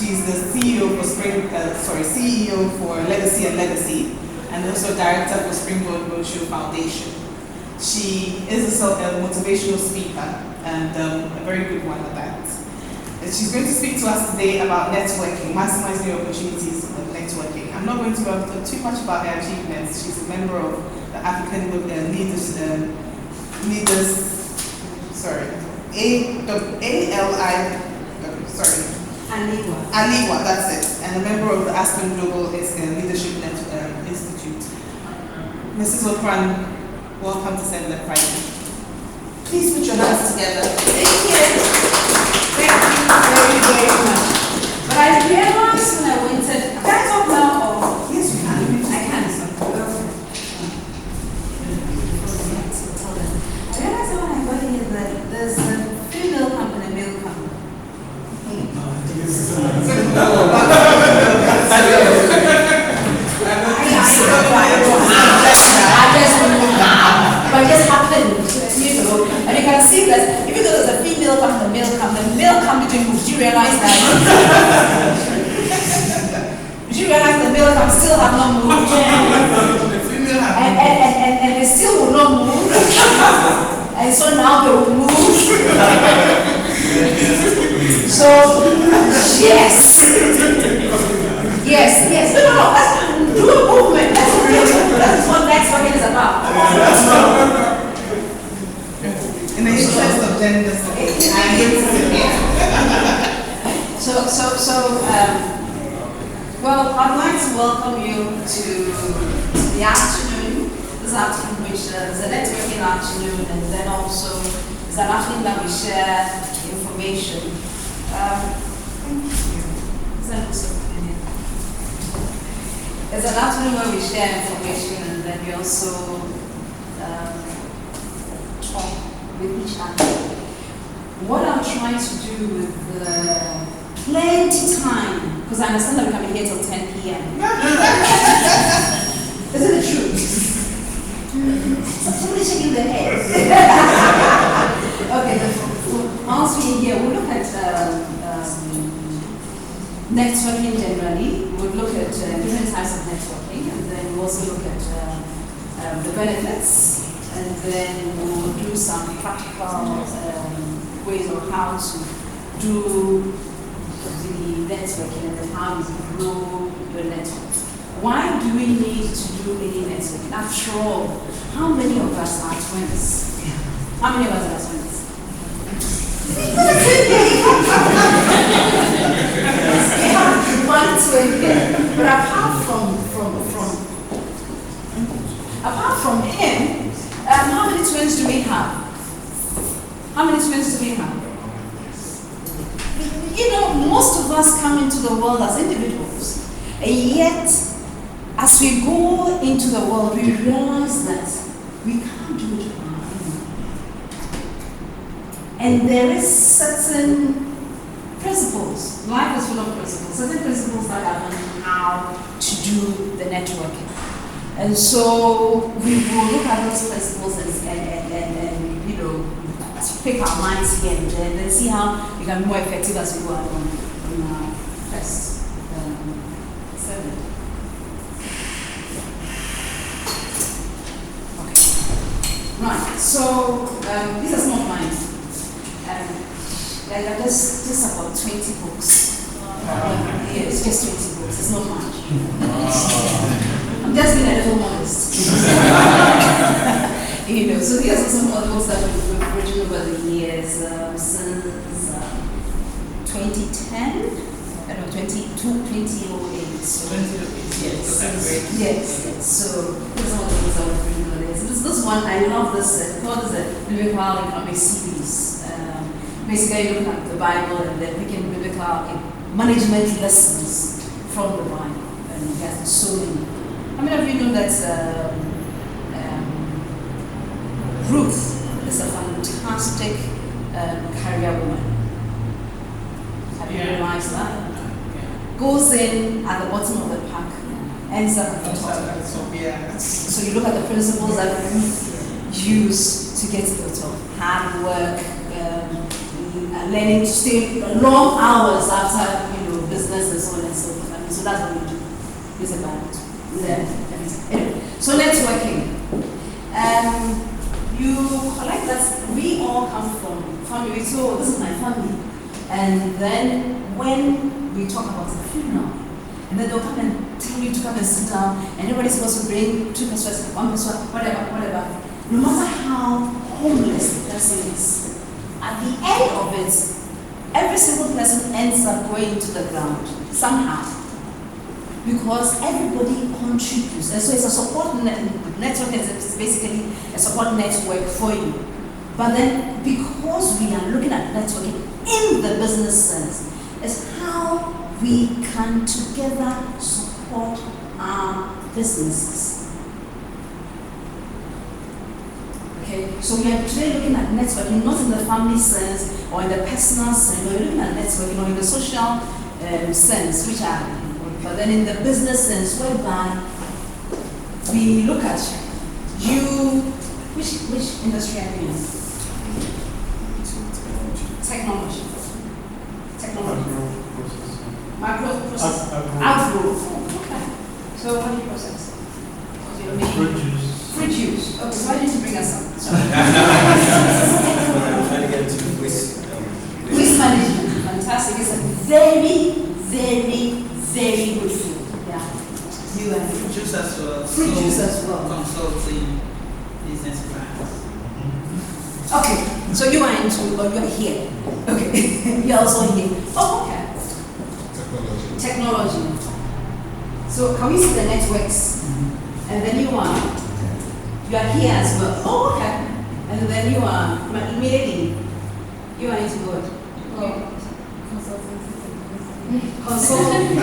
She's the CEO for CEO for Legacy and Legacy, and also director for Springboard Roadshow Foundation. She is a motivational speaker and a very good one at that. And she's going to speak to us today about networking, maximizing your opportunities of networking. I'm not going to go too much about her achievements. She's a member of the African Leaders, Aliwa, that's it, and a member of the Aspen Global Leadership Institute. Mrs. Okran, welcome to Send Left Friday. Please put your hands together. Thank you. Thank you very, very much. But I realized when I went can I talk now or? Yes, you can. I can. I realized when I got here that there's a female company and a male company. But it just happened, and you can see that even though there's a female come and a male come between moves. Do you realize that? Did you realize the male come still have not moved? And they still will not move. And so now they will move. So, yes. No. Do a movement. That's what networking is about. In the interest of gender, well, I'd like to welcome you to the afternoon, this afternoon, which is a networking afternoon, and then also it's an afternoon that we share information. It's an afternoon where we share information, and then we also talk with each other. What I'm trying to do with plenty time, because I understand that we can be here till 10 p.m. Isn't it true? Somebody shaking their head. Okay, once we're here, we'll look at networking generally. We'll look at different types of networking, and then we'll also look at the benefits, and then we'll do some practical ways of how to do the networking and then how you grow your network. Why do we need to do any networking? After all, how many of us are twins? How many of us are twins? One twin. But apart from him, how many twins do we have? How many twins do we have? You know, most of us come into the world as individuals, and yet, as we go into the world, we realize that we can't do it on our own. And there is certain principles, life is full of principles, certain principles that govern how to do the networking. And so we will look at those principles and you know, pick our minds here and then see how we can be more effective as we go along in our first segment. Okay. Right, so these are some of mine. Like just about 20 books. Yeah, it's just 20 books, it's not much. I'm just being a little modest. You know, so these are some of the books that we've written over the years since 2010, I don't know, 2008. So, 2008, yes. So these are some of the books that we've written over the years. This one, I love this, what is it? Biblical Economic Series. Basically, you look at the Bible and then picking biblical management lessons from the Bible. And it has so many. How many of you know that Ruth is a fantastic career woman? Have you realized that? Goes in at the bottom of the pack, ends up at the top. So you look at the principles that Ruth used to get to the top. Hard work, learning to stay long hours after business So that's what we do. It's about anyway. So networking. You collect that we all come from family. So this is my family. And then when we talk about the funeral, and then they'll come and tell you to come and sit down, and everybody's supposed to bring 2 persons, 1 person, whatever. No matter how homeless the person is, at the end of it, every single person ends up going to the ground somehow, because everybody contributes. And so it's a support network is basically a support network for you. But then, because we are looking at networking in the business sense, is how we can together support our businesses. Okay, so we are today looking at networking, not in the family sense or in the personal sense, we're looking at networking or in the social sense, which are, but then in the business sense, whereby we look at you, which industry are you in? Technology. Macro process. Agro. Okay. So what do you process? Fruit juice. Okay, so why didn't you bring us some? I'm trying to get into waste. Waste management. Fantastic. It's a very, very, very good food. Yeah. You and Fruit juice as well. Fruit juice as well. Consulting, business plans. Okay, so you are into, or you are here. Okay, you're also here. Oh, okay. Technology. So can we see the networks? And then you are here as well. Oh, okay. And then you are immediately you are into what? Oh. Consulting.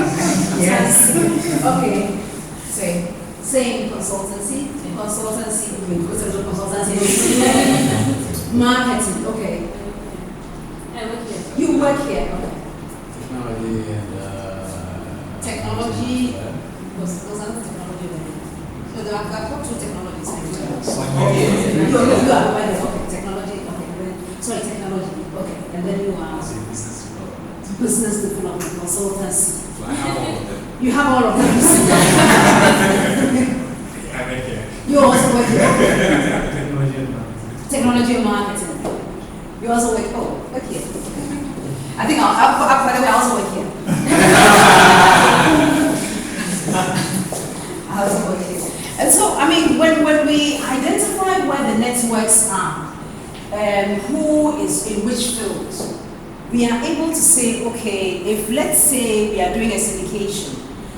Yes. Okay. Same consultancy. Marketing. Okay. You work here. Okay. Technology and technology. Those are the technology. So there are 2 technologies. You are aware of technology. Okay. Sorry, technology. Okay. And then you are business development consultancy. So I have all of them. You have all of them. You also work here. Technology and marketing. You also work. Oh, okay. I think I also work here. I also work here. And so, I mean, when we identify where the networks are, who is in which field, we are able to say, okay, if let's say we are doing a syndication,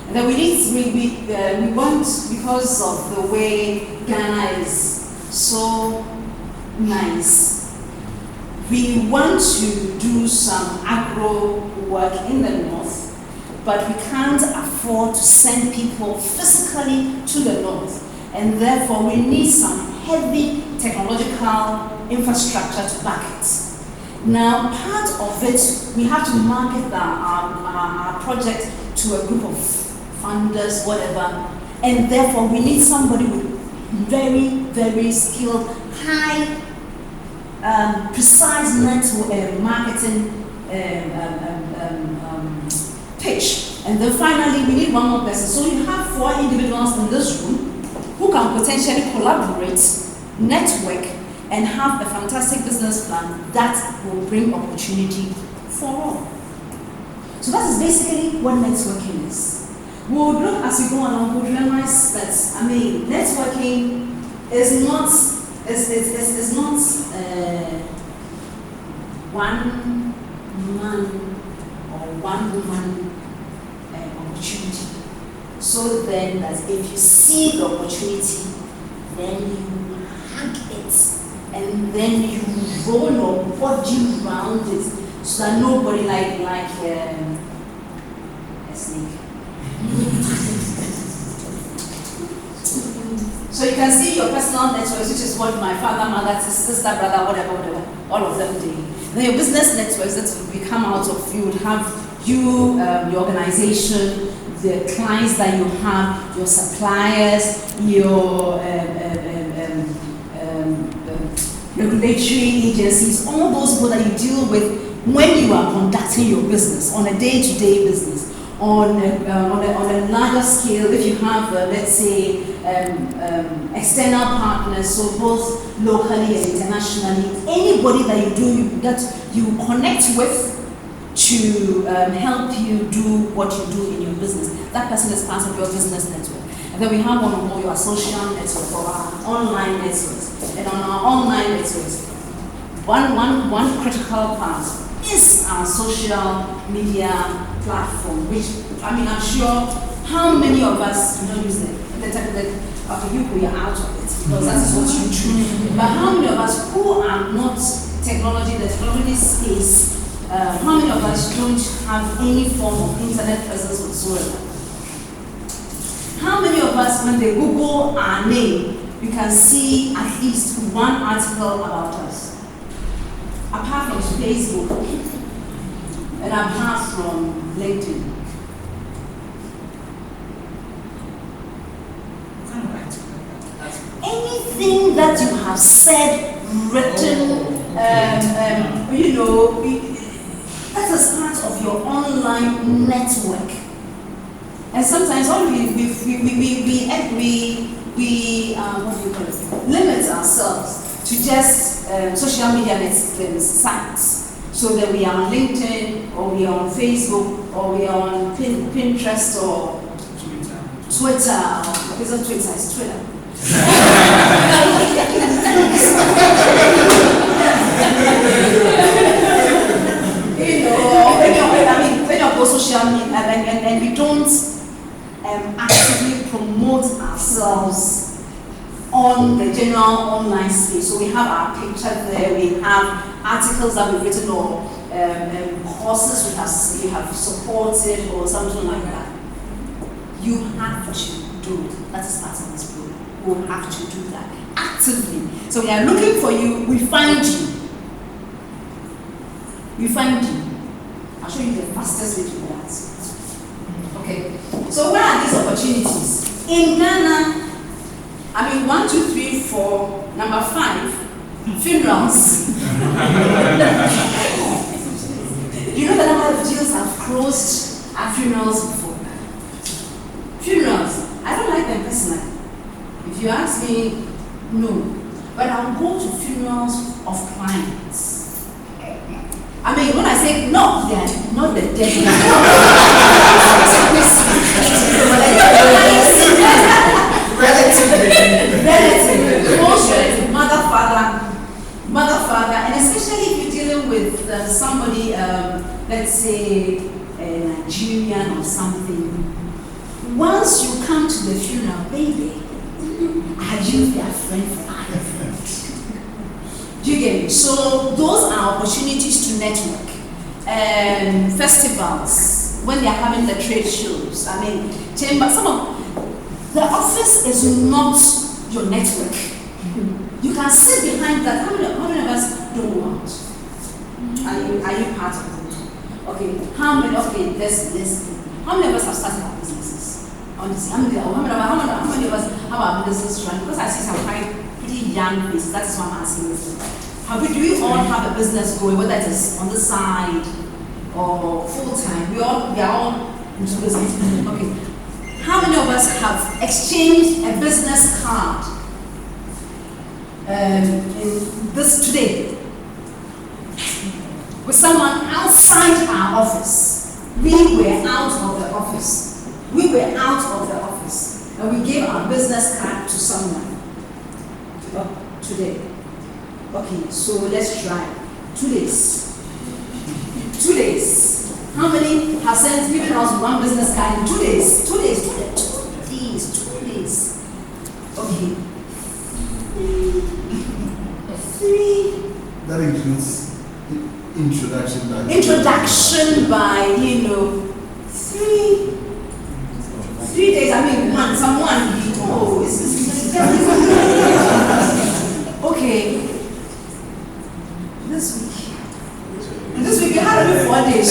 and then we want, because of the way Ghana is so nice, we want to do some agro work in the north, but we can't afford to send people physically to the north, and therefore we need some heavy technological infrastructure to back it. Now, part of it, we have to market our project to a group of funders, whatever, and therefore we need somebody with very, very skilled, high, precise network marketing pitch. And then finally, we need one more person. So you have 4 individuals in this room who can potentially collaborate, network, and have a fantastic business plan that will bring opportunity for all. So that is basically what networking is. We'll look as we go along, we'll realize that, I mean, networking is not, is not one man or one woman opportunity. So then that if you see the opportunity, then you hug it. And then you roll your body around it so that nobody like a snake. So you can see your personal networks, which is what my father, mother, sister, brother, whatever, all of them do. Then your business networks that will come out of, you would have your organization, the clients that you have, your suppliers, your regulatory agencies, all those people that you deal with when you are conducting your business on a day-to-day business. on a larger scale, if you have, let's say, external partners, so both locally and internationally, anybody that you connect with to help you do what you do in your business, that person is part of your business network. And then we have one of your social network or our online networks. And on our online networks, one critical part is our social media platform, which, I mean, I'm sure how many of us, you don't use it, okay, you are out of it, because that is what you do. But how many of us who are not the technology space, how many of us don't have any form of internet presence whatsoever? How many of us, when they Google our name, you can see at least one article about us? Apart from Facebook and apart from LinkedIn. Anything that you have said, written, that is part of your online network. And sometimes all we limit ourselves to just social media sites. So that we are on LinkedIn, or we are on Facebook, or we are on Pinterest, or Twitter. It's not Twitter, it's Twitter. When you go social media and we don't actively promote ourselves on the general online space. So we have our picture there, we have articles that we've written, or courses we have supported, or something like that. You have to do it. That is part of this program. We have to do that actively. So we are looking for you, we find you. We find you. I'll show you the fastest way to do that. Okay. So where are these opportunities? In Ghana, 1, 2, 3, 4, number 5, funerals. You know the number of deals have closed at funerals before? Funerals. I don't like them personally. If you ask me, no. But I'll go to funerals of clients. When I say no, they are not the dead. Relative, close relative, mother, father, and especially if you're dealing with somebody, let's say a Nigerian or something. Once you come to the funeral, baby, are you their friend for life? Do you get me? So those are opportunities to network. Festivals, when they're having the trade shows. The office is not your network. You can sit behind that. How many of us don't go out? Are you part of it? Okay. How many of us have started our businesses? How many of us have our businesses run? Because I see some pretty young faces. That is why I'm asking this. Do we all have a business going, whether it is on the side or full time? We are all into business. Okay. How many of us have exchanged a business card in this today with someone outside our office? We were out of the office. And we gave our business card to someone today. Okay, so let's try. 2 days. 2 days. How many have given us one business card in 2 days? 2 days. 2 days. Okay. 3. That includes introduction by 3 days. Someone. Oh, okay. This week you had to do 4 days.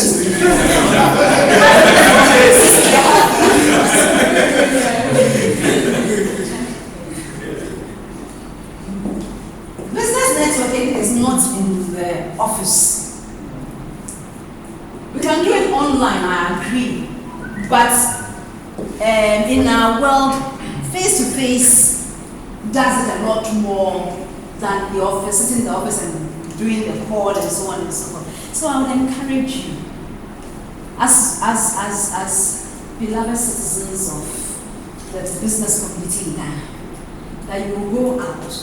Business networking is not in the office. We can do it online, I agree. But in our world, face-to-face does it a lot more than the office, sitting in the office and doing the call and so on and so forth. So I would encourage you, as beloved citizens of the business community in Ghana, that you will go out.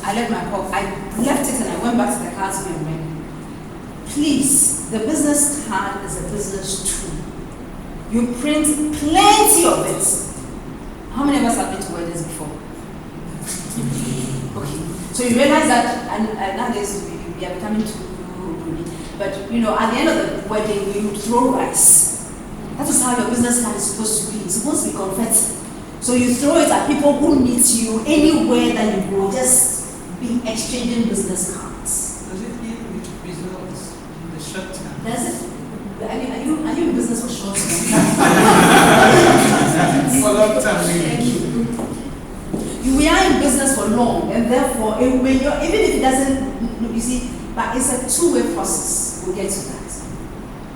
I left it and I went back to the car to be ready. Please, the business card is a business tool. You print plenty of it. How many of us have been to weddings before? Okay. So you realize that, and nowadays we are becoming too good. But you know, at the end of the wedding, you throw rice. That is how your business card is supposed to be. It's supposed to be confetti. So you throw it at people who meet you anywhere that you go, just be exchanging business cards. Does it give results in the short term? Does it? I mean, are you in business for short term? For long term, Thank you. We are in business for long, and therefore, even if it doesn't, you see, but it's a two-way process. We'll get to that.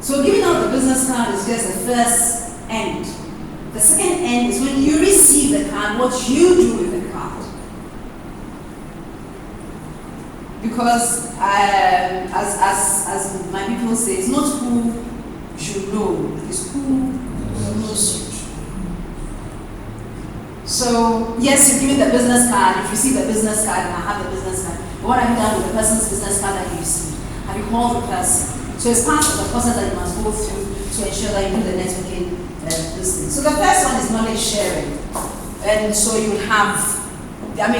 So giving out the business card is just the first end. The second end is when you receive the card, what you do with the card. Because as my people say, it's not who you know, it's who knows you. So yes, you give me the business card, you receive the business card, and I have the business card. But what have you done with the person's business card that you received? Have you called the person? So it's part of the process that you must go through to ensure that you do the networking business. So the first one is knowledge sharing. And so you have,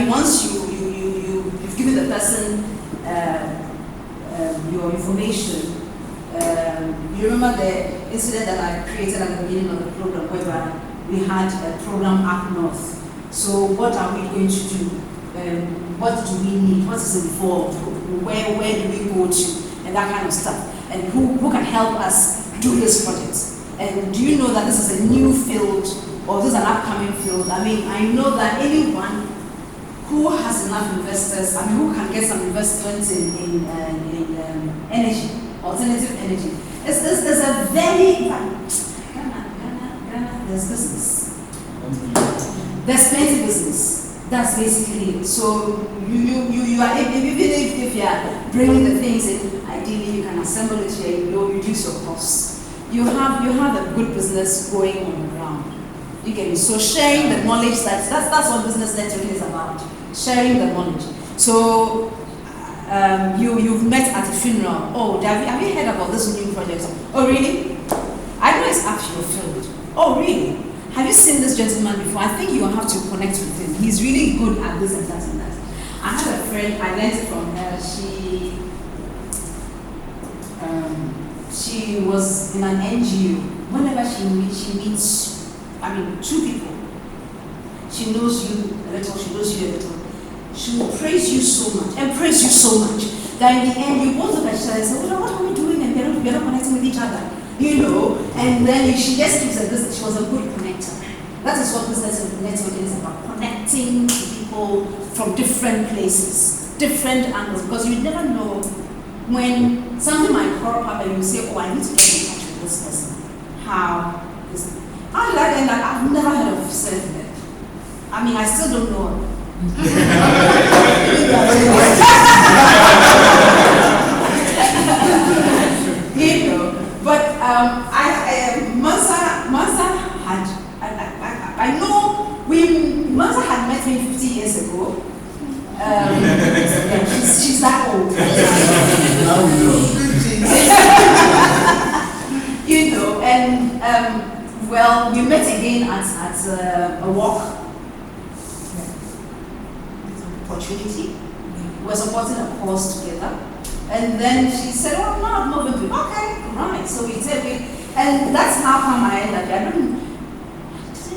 once you've given the person your information, you remember the incident that I created at the beginning of the program where we had a program up north. So what are we going to do? What do we need? What is involved? Where do we go to? And that kind of stuff. And who can help us do this project? And do you know that this is a new field or this is an upcoming field? I know that anyone who has enough investors, who can get some investments in energy, alternative energy. There's a very, Ghana, there's business. There's plenty of business. That's basically it. So you are, even if you are bringing the things in, ideally you can assemble it here, you reduce your costs. You have a good business going on the ground. You get me? So sharing the knowledge, that's what business networking is about. Sharing the knowledge. So you've met at a funeral. Oh, have you heard about this new project? Oh, really? I know it's up your field. Oh, really? Have you seen this gentleman before? I think you will have to connect with him. He's really good at this and that and that. I had a friend, I learned it from her. She was in an NGO. Whenever she meets, two people. She knows you a little, she knows you a little. She will praise you so much and praise you so much that in the end you both look at each other and say, what are we doing? And we're not connecting with each other, And then she just keeps a business. She was a good connector. That is what business networking is about: connecting people from different places, different angles. Because you never know when something might crop up and you say, oh, I need to get in touch with this person. How did I end that? I've never heard of saying that. I still don't know. But Mansa had met me 50 years ago. She's that old. Now we know. We met again at a walk opportunity. We were supporting a cause together. And then she said, oh, no, I'm not going to. Okay, right. So we said, and that's how come I ended up. I didn't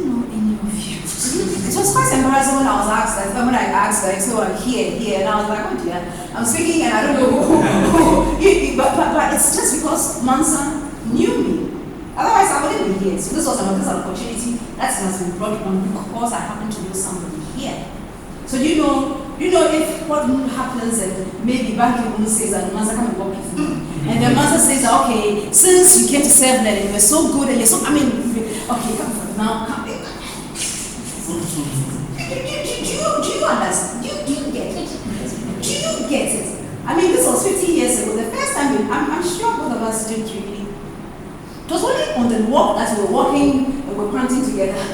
know any of you. It was quite embarrassing when I was asked, when I asked, so I'm here, and I was like, oh dear, I'm speaking and I don't know who. But it's just because Mansa knew me. Otherwise, I wouldn't be here. So this was an opportunity that has been brought on because I happen to know somebody here. So You know, if what happens and maybe Bank says that Master come and work with me. And the master says, okay, since you came to serve and you were so good and you're so, okay, come on, now come. Do you understand? Do you get it? Do you get it? I mean, this was 50 years ago. The first time, I'm sure both of us didn't really. It was only on the walk that we were walking and we were planting together.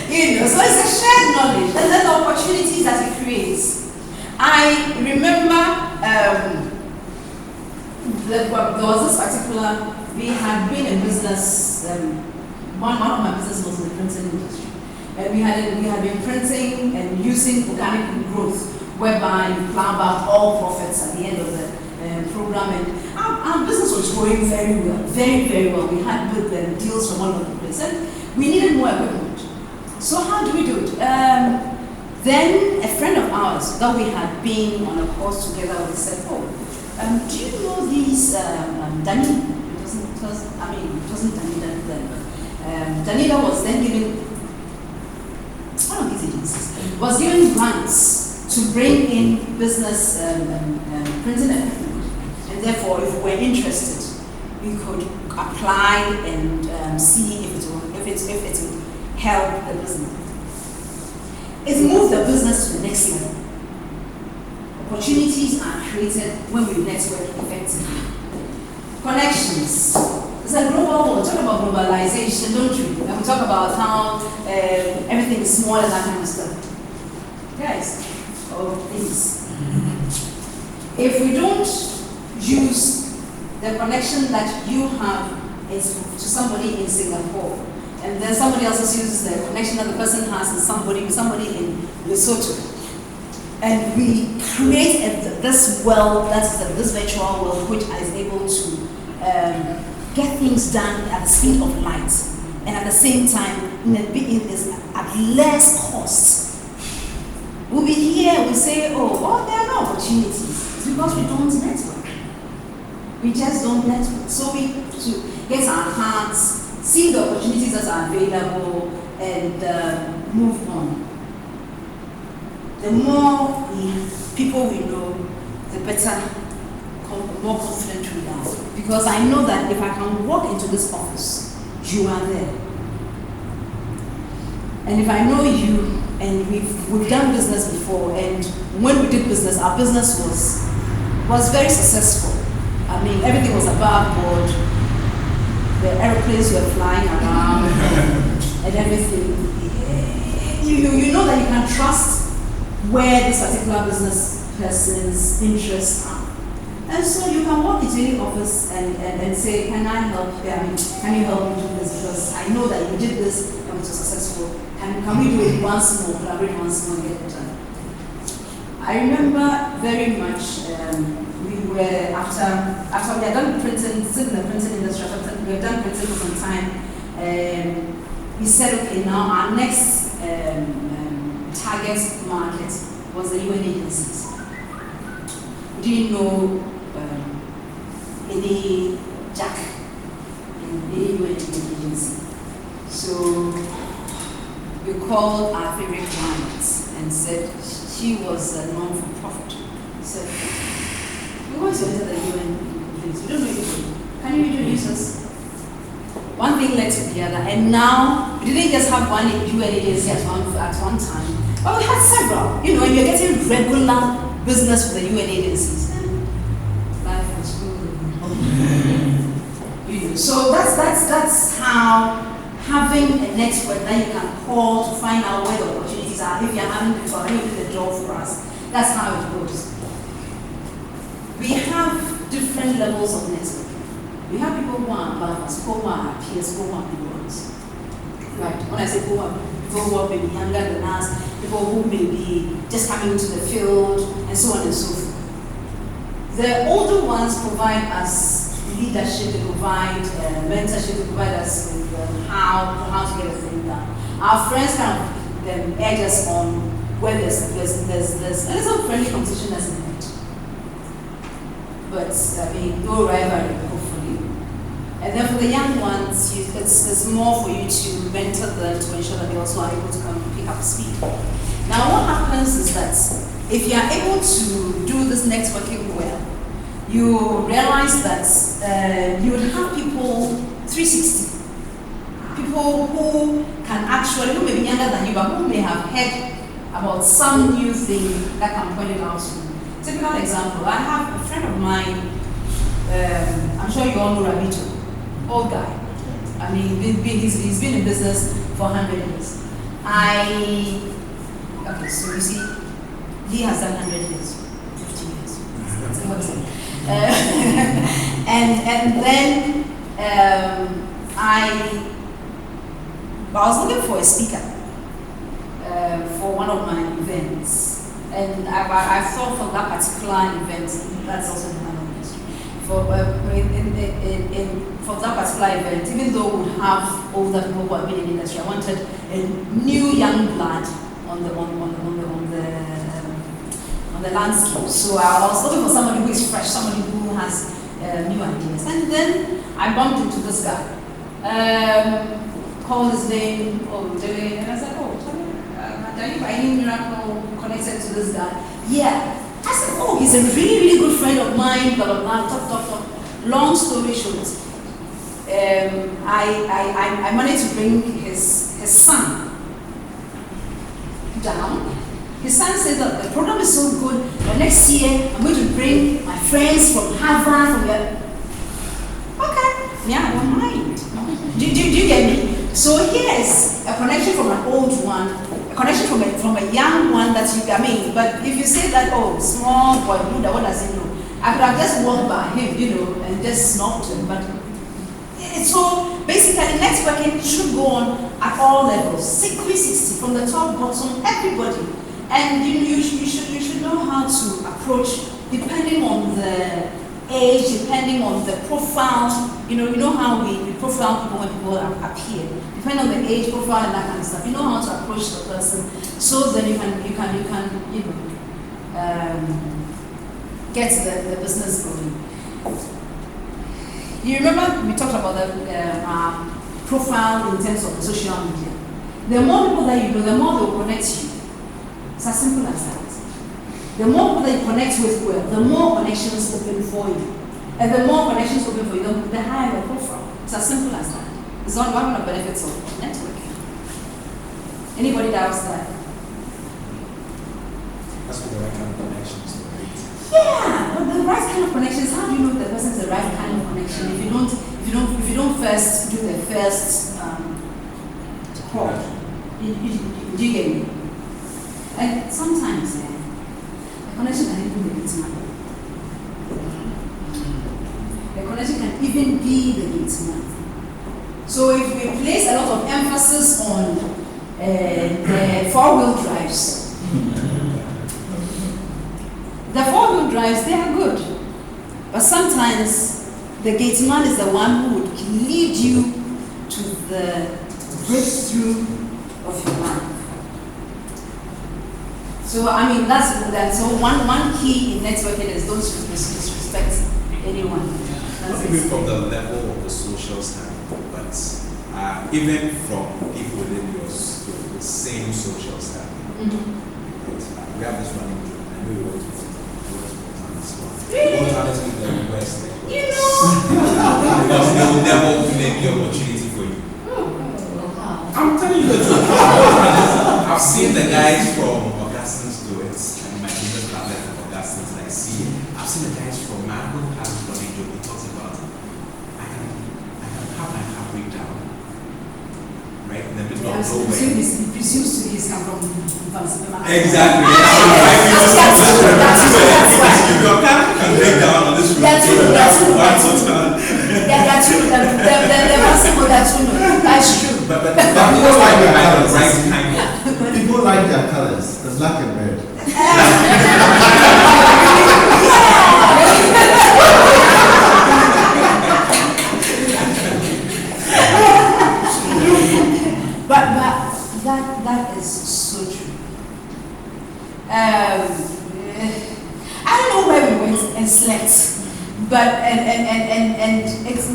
You know, so it's a shared knowledge. And then the opportunities that it creates. I remember there was this particular, we had been in business, one of my business was in the printing industry. And we had been printing and using organic growth, whereby you plow back all profits at the end of the program. And our business was growing very well, very, very well. We had good deals from all over the place. And we needed more equipment. So how do we do it? Then a friend of ours that we had been on a course together, we said, do you know these Danny? It wasn't Danny then. Danita was then given, one of these agencies, was given grants to bring in business printing equipment. And therefore, if we were interested, we could apply and see if it would help the business. It moved the business to the next level. Opportunities are created when we network effectively. Connections. It's a global world. Talk about globalization, don't you? And we talk about how everything is small and that kind of stuff. Guys, or things. If we don't use the connection that you have is to somebody in Singapore, and then somebody else uses the connection that the person has with somebody in Lesotho. And we create this world, this virtual world, which is able to get things done at the speed of light. And at the same time, it is at less cost. We'll be here, we say, there are no opportunities. It's because we don't network. We just don't network. So we have to get our hands, see the opportunities that are available, and move on. The more people we know, the better, more confident we are. Because I know that if I can walk into this office, you are there. And if I know you, and we've done business before, and when we did business, our business was very successful. I mean, everything was above board. The airplanes were flying around and everything. You know that you can trust where this particular business person's interests are. And so you can walk into any office and say, can I help? Can you help me do this? Because I know that you did this and it was successful. And can we do it once more, collaborate once more and get it done? I remember very much, we were, after we had done printing, still in the printing industry, we had done printing for some time, we said, okay, now our next target market was the UN agencies. We didn't know any jack in any UN agency. So we called our favorite client and said she was a non-for-profit. So we want to enter the UN agency. We don't know you. Can you introduce us? One thing led to the other, and now we didn't just have one UN agency at one time, but we had several. You know, and you're getting regular business with the UN agencies. Life was good. So that's how having a network that you can call to find out where the opportunities are. If you're having people, you open the door for us. That's how it goes. We have different levels of network. We have people who are above us, people who are our peers, people who are below us. Right? When I say people who are maybe younger than us, people who may be just coming into the field, and so on and so forth. The older ones provide us leadership, they provide mentorship, they provide us with how to get a thing done. Our friends kind of edge us on where there's a little friendly competition that's in it. But I mean, go rivalry, hopefully. And then for the young ones, it's more for you to mentor them to ensure that they also are able to come pick up speed. Now what happens is that if you are able to do this networking well, you realize that you would have people 360. People who can actually, who may be younger than you, but who may have heard about some new thing that can point it out to you. Typical example, I have a friend of mine, I'm sure you all know Rabito, old guy. I mean, he's been in business for 100 years. Okay, so you see, he has done 100 years, 50 years. That's what I'm saying. And then I was looking for a speaker for one of my events, and I thought for that particular event, that's also the management. For that particular event, even though we would have older people who have been in the industry, I wanted a new young blood on the landscape. So I was looking for somebody who is fresh, somebody who has new ideas. And then I bumped into this guy. Called his name, Jay, and I said, are you by any miracle connected to this guy? Yeah. I said, he's a really, really good friend of mine, blah, blah, blah, talk. Long story short, I managed to bring his son down. His son says that the program is so good, but next year I'm going to bring my friends from Harvard, Okay, yeah, I don't mind. Do you get me? So here is a connection from an old one, a connection from a young one that but if you say that, small boy, Buddha, what does he know? I could have just walked by him, and just snubbed him, but so basically networking should go on at all levels, 360, from the top, bottom, everybody. And you should know how to approach depending on the age, depending on the profile. You know how we profile people when people appear. Depending on the age, profile, and that kind of stuff. You know how to approach the person, so then you can get the business going. You remember we talked about the profile in terms of the social media. The more people that you know, the more they will connect you. It's as simple as that. The more people that you connect with the more connections open for you. And the more connections open for you, the higher your profile. It's as simple as that. It's not one of the benefits of networking. Anybody doubts that? That's for the right kind of connections, right? Yeah, but the right kind of connections, how do you know if the person is the right kind of connection if you don't first do the first call? Do you get me? And sometimes the connection can even be the gate man. The connection can even be the gate man. So if we place a lot of emphasis on the four-wheel drives, the four-wheel drives, they are good. But sometimes the gate man is the one who would lead you to the breakthrough of your life. So that's so one key in networking is don't disrespect anyone. Not even from the level of the social standpoint, but even from people within your same social standpoint. Mm-hmm. We have this one. I know you want to honestly the West. Because they will never open any opportunity for you. I'm telling you the truth. I've seen the guys from Augustine's do it, and my business partner from Augustine's, and I see it. I've seen the guys from Marco has one angel. He talks about I can have my car break down right in the middle of nowhere. He presumes to be from Exactly. Your car can break down on this road. That's true. That's true. But people like the right kind. People like their colors, the black and red. but that is so true. I don't know where we went and slept, but and it's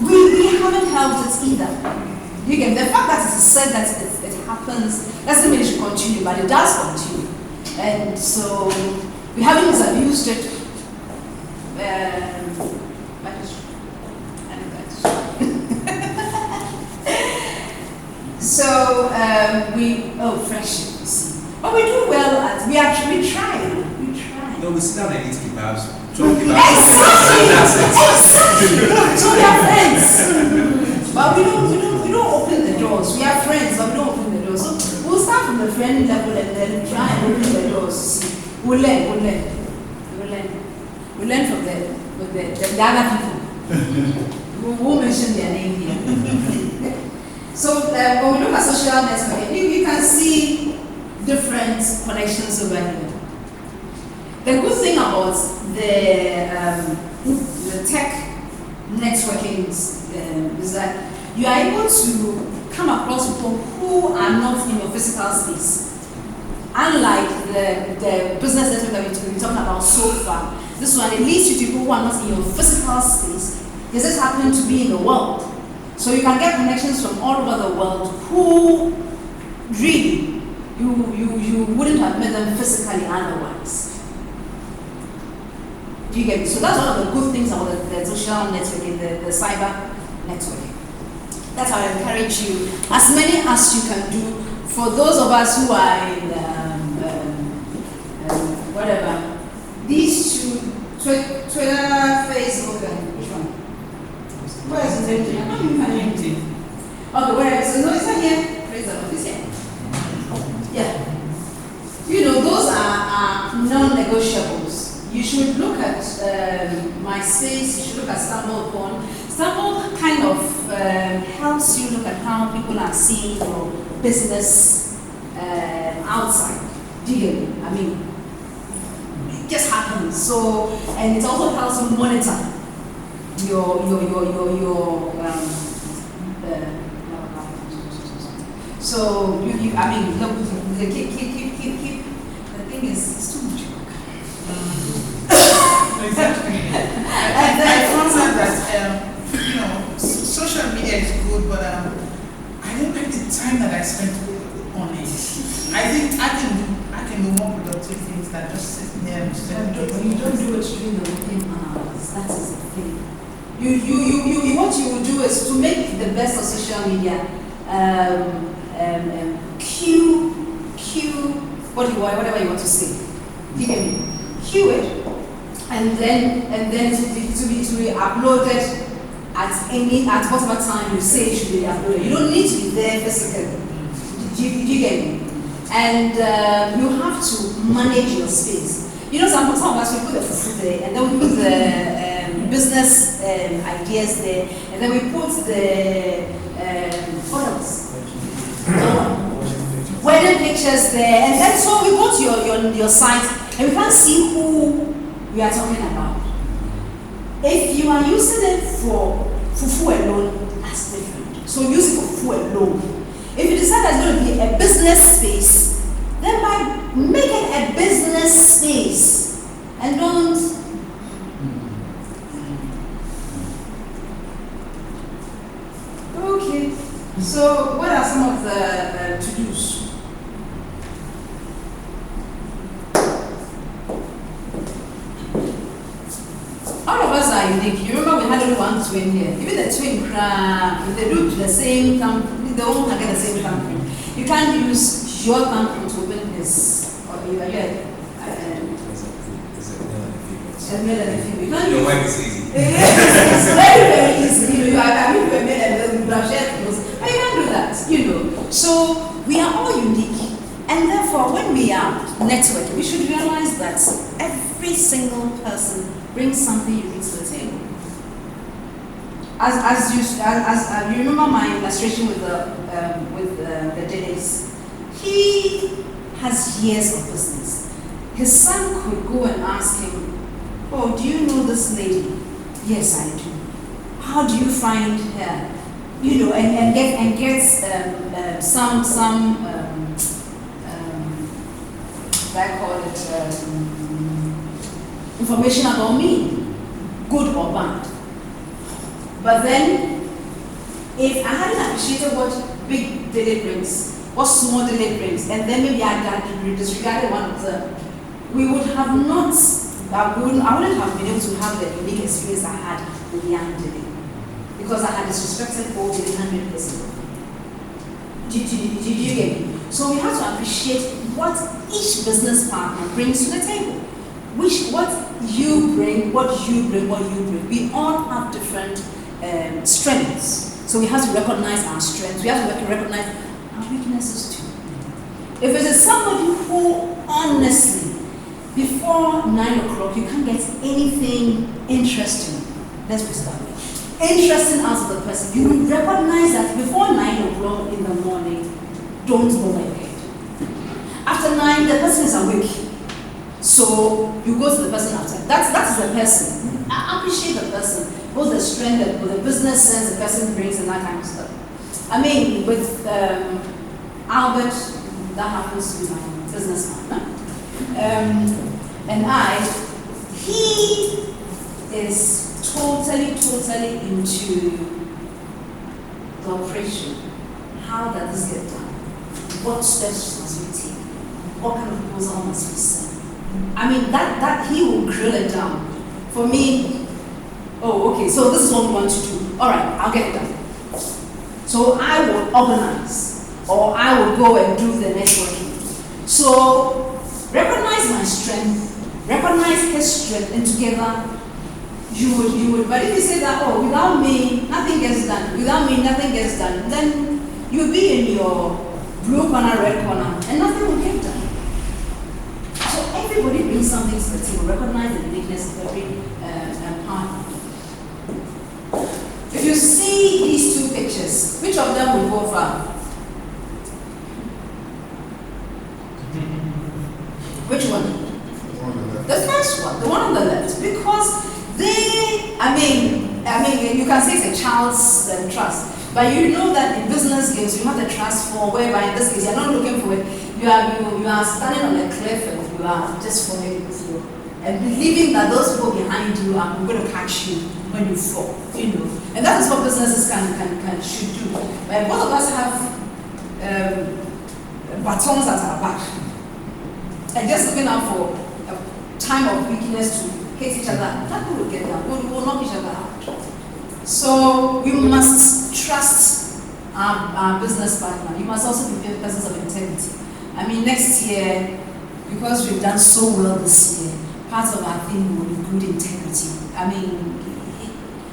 we haven't helped it either. You get the fact that it is said that it happens doesn't mean it should continue, but it does continue. And so we haven't abused it. So friendships. But we do well at we try. No, we sit down and eat kebabs. Exactly. So we are friends. But we don't open the doors. We are friends, but we don't open the doors. So we'll start from the friend level and then try and open the doors. We'll learn from the other people. We won't mention their name here. So when we look at social networking, you can see different connections over here. The good thing about the tech networking is that you are able to come across people who are not in your physical space. Unlike the business network that we've been talking about so far, this one it leads you to people who are not in your physical space. They just happen to be in the world. So you can get connections from all over the world who really you wouldn't have met them physically otherwise. Do you get it? So that's one of the good things about the social networking, the cyber networking. That's how I encourage you, as many as you can do. For those of us who are in whatever, these two, Twitter, Facebook, and which one? Where is it? LinkedIn. Okay, where is it? No, it's not here. Praise the Lord, it's here. Yeah. You know, those are non-negotiables. You should look at MySpace, you should look at StumbleUpon. Stumble kind of helps you look at how people are seeing your business outside. Do you get me? I mean, it just happens. So, and it also helps you monitor your so you I mean look, keep the thing is it's too much work. Exactly. And then I found out that social media is good, but I don't like the time that I spend on it. I think I can do more productive things than just sitting there and You don't do it during the working hours. That is the thing. What you will do is to make the best of social media. Whatever you want to say. You get me? Cue it, and then to be uploaded at whatever time you say it should be uploaded. You don't need to be there physically. You get me? And you have to manage your space. You know, some of us we put the food there, and then we put the business ideas there, and then we put the what else? Wedding pictures there, and then so we go to your site, and we can't see who we are talking about. If you are using it for fufu alone, that's different. So use it for fufu alone. If you decide there's going to be a business space, then by making a business space and don't. Okay. So what are some of the to-dos? All of us are unique. You remember we had only one twin here. Even the twin crab, if they do the same company, they won't get the same company. You can't use your company to open this. Or you are Your wife is easy. It's very, very easy. You are coming to a male and brush it. But you can't do that, So we are all unique. And therefore, when we are networking, we should realize that every single person brings something unique to the table. As you remember my illustration with the Dennis, he has years of business. His son could go and ask him, "Oh, do you know this lady?" "Yes, I do." "How do you find her?" And get some I call it information about me, good or bad. But then if I hadn't appreciated what big daily brings, what small daily brings, and then maybe I had disregarded one of them, we would have not, I wouldn't have been able to have the unique experience I had with young daily. Because I had disrespected all the 100%. Did you get me? So we have to appreciate what each business partner brings to the table. What you bring. We all have different strengths. So we have to recognize our strengths. We have to recognize our weaknesses too. If it is somebody who honestly, before 9 o'clock, you can't get anything interesting, let's be started. Interesting out of the person. You will recognize that before 9 o'clock in the morning, don't go my bed. After 9, the person is awake. So you go to the person after. That is the person. I appreciate the person, both the strength and the business sense the person brings and that kind of stuff. I mean, with Albert, that happens to be my business partner. And he is totally into the operation. How does this get done? What steps must we take? What kind of proposal must we send? I mean, that he will grill it down. For me, oh, okay, so this is what we want to do. All right, I'll get it done. So I will organize, or I will go and do the networking. So recognize my strength, recognize his strength, and together you would. But if you say that, oh, without me, nothing gets done. Without me, nothing gets done. Then you'll be in your blue corner, red corner, and nothing will get done. So everybody brings something to the table. Recognize the uniqueness of every partner. If you see these two pictures, which of them will go far? Which one? The first one, the one on the left, because you can say it's a child's trust, but you know that in business games you have the trust for whereby in this case you're not looking for it. You are standing on a cliff and you are just following the flow and believing that those people behind you are going to catch you when you fall. And that is what businesses should do. But both of us have batons at our back. And just looking out for a time of weakness to hit each other, nothing will get down. We will knock each other out. So we must trust our business partner. You must also be persons of integrity. I mean, next year, because we've done so well this year, part of our theme will include integrity. I mean,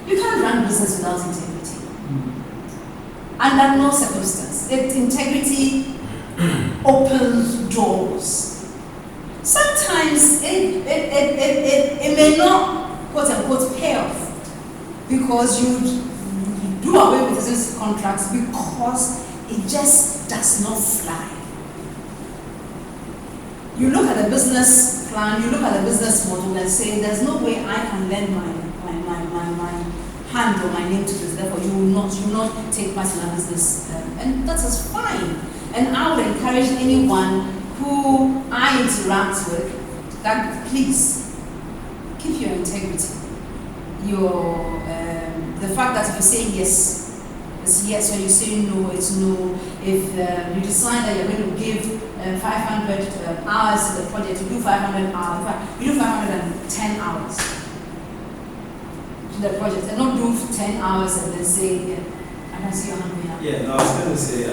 you can't run business without integrity. Under no circumstance. Integrity opens doors. Sometimes it may not, quote unquote, pay off because you do away with business contracts because it just does not fly. You look at the business plan, you look at the business model and say, there's no way I can lend my hand or my name to this, therefore you will not take part in our business. And that is fine. And I would encourage anyone who I interact with, that please keep your integrity. The fact that if you say yes, it's yes. When you say no, it's no. If you decide that you're going to give 500 hours to the project, you do 500 hours. You do 510 hours to the project, and not do 10 hours and then say, I can see your hand going up. Yeah, no, I was going to say,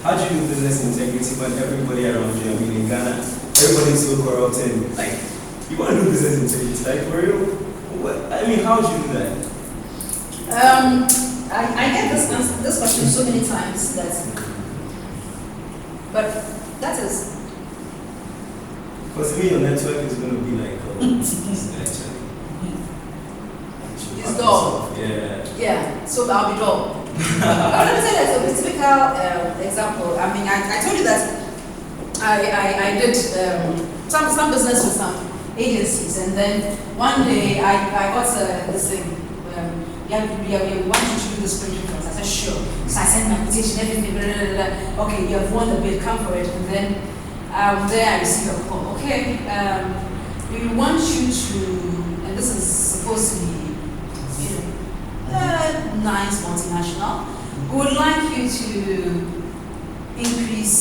how do you do business integrity when everybody around you, in Ghana, everybody's so corrupted? Like, you want to do business integrity, like, for real? How do you do that? I get this question so many times but that is. Because to me, your network is going to be like, it's dull. Yeah, so I'll be dull. Let me tell you a typical example. I told you that I did some business with some agencies, and then one day I got this thing. We want you to do this project for us. I said, sure. So I sent my invitation, everything, blah, blah, blah. Okay, you have won the bid, come for it. And then there I received a call. Okay, we want you to, and this is supposed to be, nice multinational. we would like you to increase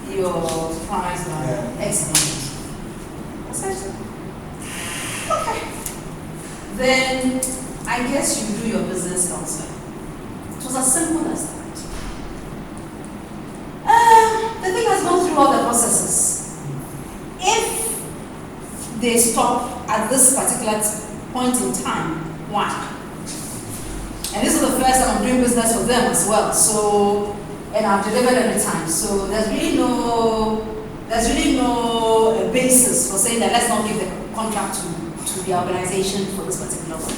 your price by X amount. I said, okay. Then I guess you do your business elsewhere. It was as simple as that. The thing has gone through all the processes. If they stop at this particular point in time, why? And this is the first time I'm doing business with them as well. So, and I've delivered every time. So there's really no basis for saying that let's not give the contract to the organization for this particular one.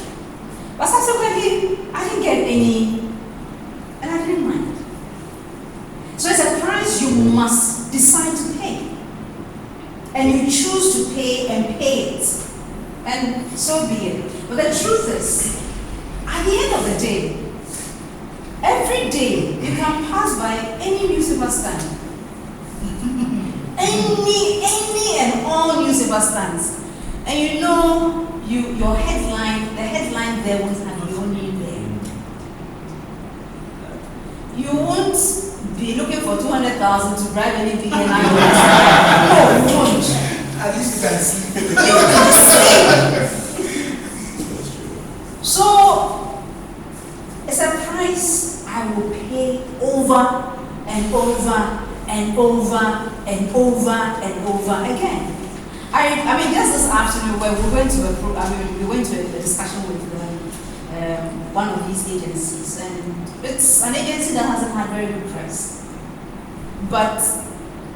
But subsequently, I didn't get any, and I didn't mind. So it's a price you must decide to pay. And you choose to pay and pay it. And so be it. But the truth is, at the end of the day, every day you can pass by any newspaper stand. any and all newspaper stands. And you know your headline, the headline there won't have your name there. You won't be looking for 200,000 to bribe any billionaire. No, you won't. At least you can sleep. You can sleep. So it's a price I will pay over and over and over and over and over again. I mean, just this afternoon where we went to a discussion with one of these agencies, and it's an agency that hasn't had very good press. But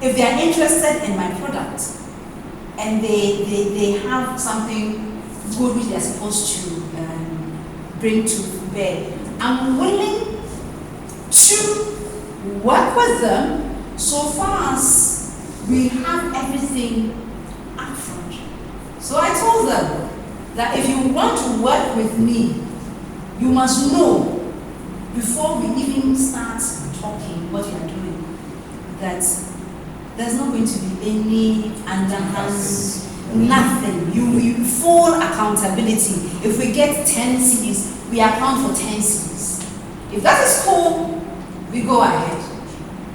if they are interested in my product and they have something good which they are supposed to bring to bear, I'm willing to work with them so far as we have everything up front. So I told them that if you want to work with me, you must know before we even start talking what you are doing that there's not going to be any underhands, nothing. You full accountability. If we get 10 CDs, we account for 10 CDs. If that is cool, we go ahead.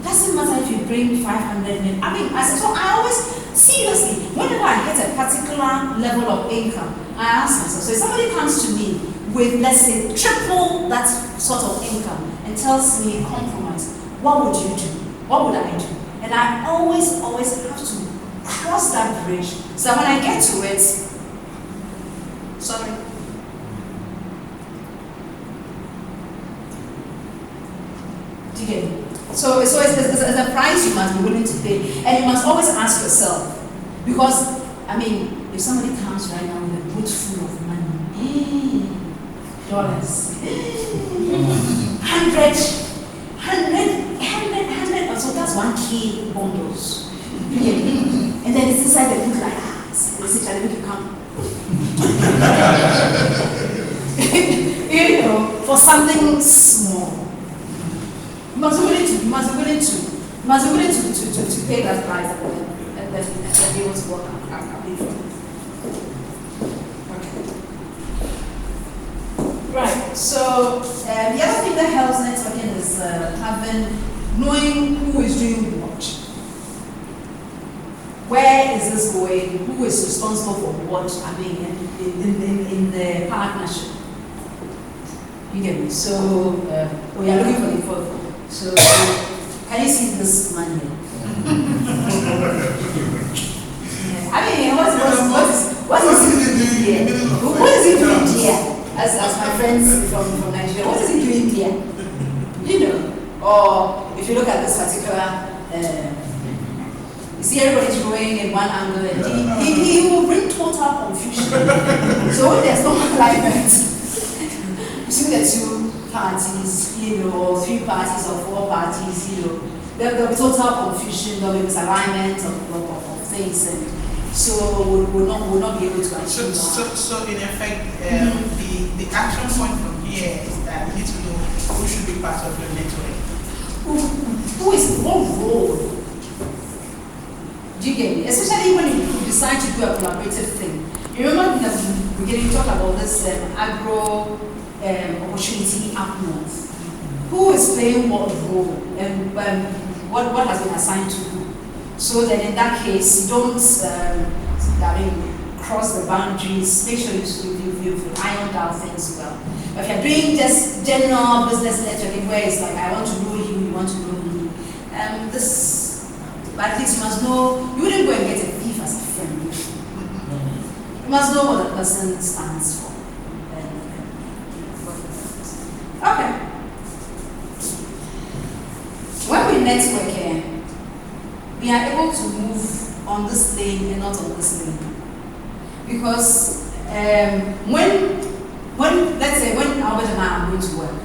Doesn't matter if you bring 500 million. I mean, so I always, seriously, whenever I hit a particular level of income, I ask myself, so if somebody comes to me with, let's say, triple that sort of income and tells me compromise, what would you do? What would I do? And I always have to cross that bridge so that when I get to it, sorry. Do you get it? So it's a price you must be willing to pay. And you must always ask yourself, because, I mean, if somebody comes right now with a boot full of money, dollars, 100, so that's 1K bundles. And then it's inside the boot like, it's a little come. You know, for something small. You must be willing to pay that price and then be able to work out. Okay. Right. So the other thing that helps networking is knowing who is doing what. Where is this going? Who is responsible for what? I mean, in the partnership. You get me? So we are looking for the So can you see this man here? I mean, what is he doing here? What is he doing here? As my friends from Nigeria, what is he doing here? You know, or if you look at this particular, you see everybody's going in one angle, and he will bring total confusion. So when there's no alignment, you see the two parties, you know, or 3 parties or 4 parties, you know, there'll be total confusion, there'll be misalignment of things, and so we'll not be able to achieve that. So in effect, the action point from here is that we need to know who should be part of your network. Who is what role? Do you get me? Especially when you decide to do a collaborative thing. You remember in the beginning we talked about this agro opportunity up north. who is playing what role and what has been assigned to who. So that in that case, you don't cross the boundaries. Make sure you've ironed out things well. But if you're doing just general business networking, where it's like, I want to know you want to know me, but at least you must know, you wouldn't go and get a thief as a friend. You must know what the person stands for. Okay. When we network here, we are able to move on this lane and not on this lane. Because when let's say when Albert and I are going to work,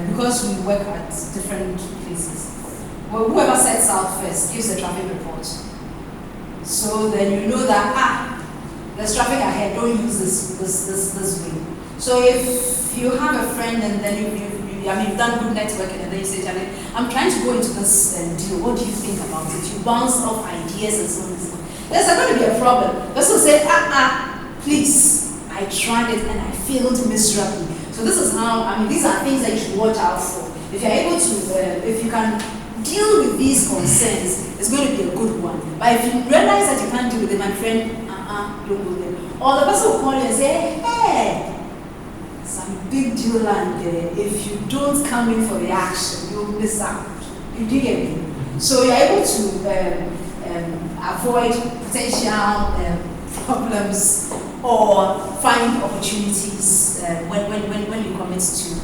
because we work at different places, well, whoever sets out first gives a traffic report. So then you know that there's traffic ahead, don't use this way. So if you have a friend and then you've done good networking and then you say, Charlie, I'm trying to go into this deal, what do you think about it? You bounce off ideas and so on and so on. There's going to be a problem. Person will say, please, I tried it and I failed miserably. So this is how, these are things that you should watch out for. If you're able to, if you can deal with these concerns, it's going to be a good one. But if you realize that you can't deal with it, my friend, don't go there. Or the person will call you and say, hey, some big deal land there. If you don't come in for the action, you'll miss out. You do get me? So you're able to avoid potential problems or find opportunities when you commit to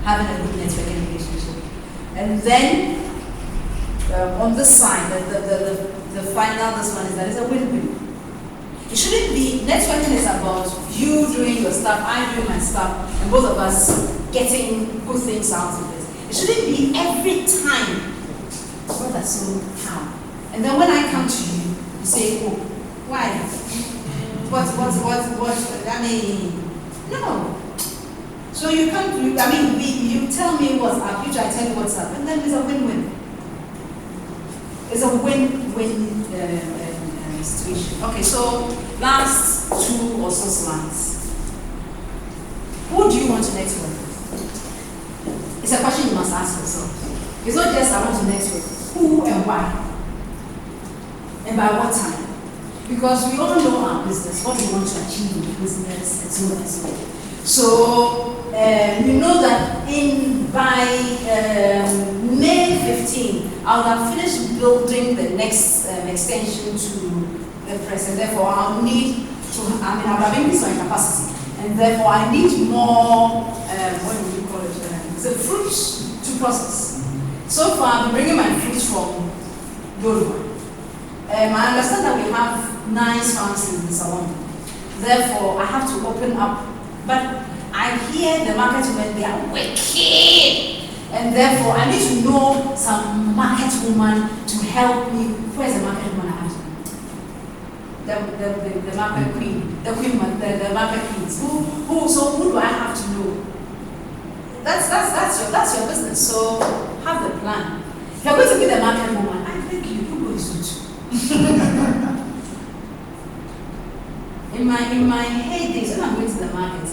having a good networking relationship. And then on this side, the final, this one is that it's a win-win. It shouldn't be, networking is about you doing your stuff, I doing my stuff, and both of us getting good things out of it. It shouldn't be every time. What that's so how? And then when I come to you, you say, oh, why? What, no. So you can't, you tell me what's up, usually I tell you what's up, and then it's a win-win. It's a win-win situation. Okay, so last two or so slides. Who do you want to network with? It's a question you must ask yourself. It's not just I want to network. Who and why? And by what time? Because we all know our business, what we want to achieve in the business, and so on and so on. So you know that by May 15, I would have finished building the next extension to the press, and therefore I'll need to, I would have increased my capacity, and therefore I need more, what do you call it, it's a fruits to process. So far I've been bringing my fruits from Yoruba. I understand that we have nice farms in Salon. Therefore, I have to open up. But I hear the market women, they are wicked. And therefore, I need to know some market woman to help me. Where's the market woman? The market queen. The market queens. So who do I have to know? That's your business. So have the plan. If you're going to be the market woman, I think you go to suit. In my heydays, when I'm going to the market,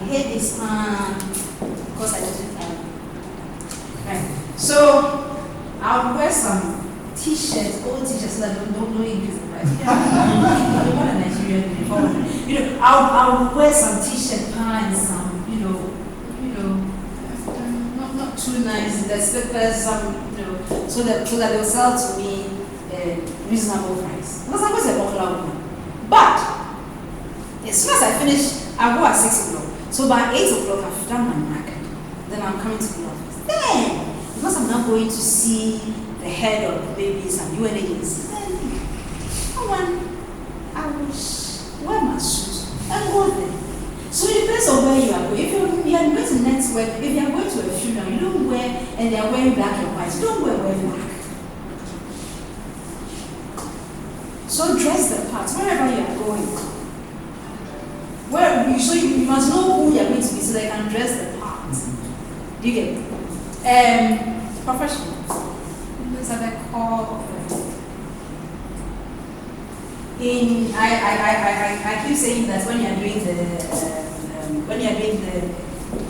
heydays, because I didn't right. So I'll wear some t-shirts, old t-shirts, so that don't increase the price. I want a Nigerian uniform. I'll wear some t-shirt pants, some, not too nice. The slippers, some, so that they'll sell to me reasonable price. Because I was a popular woman. But as soon as I finish, I go at 6 o'clock. So by 8 o'clock, I've done my market. Then I'm coming to the office. Then, because I'm not going to see the head of maybe some UN agency, then I will wear my suit and go there. So it depends on where you are going. If you are going to network, if you are going to a funeral, you don't wear, and they are wearing black and white, you don't wear black. So dress the part wherever you are going. So you must know who you are going to be so they can dress the part. Do you get it? Professional. Those are the core. I keep saying that when you are doing the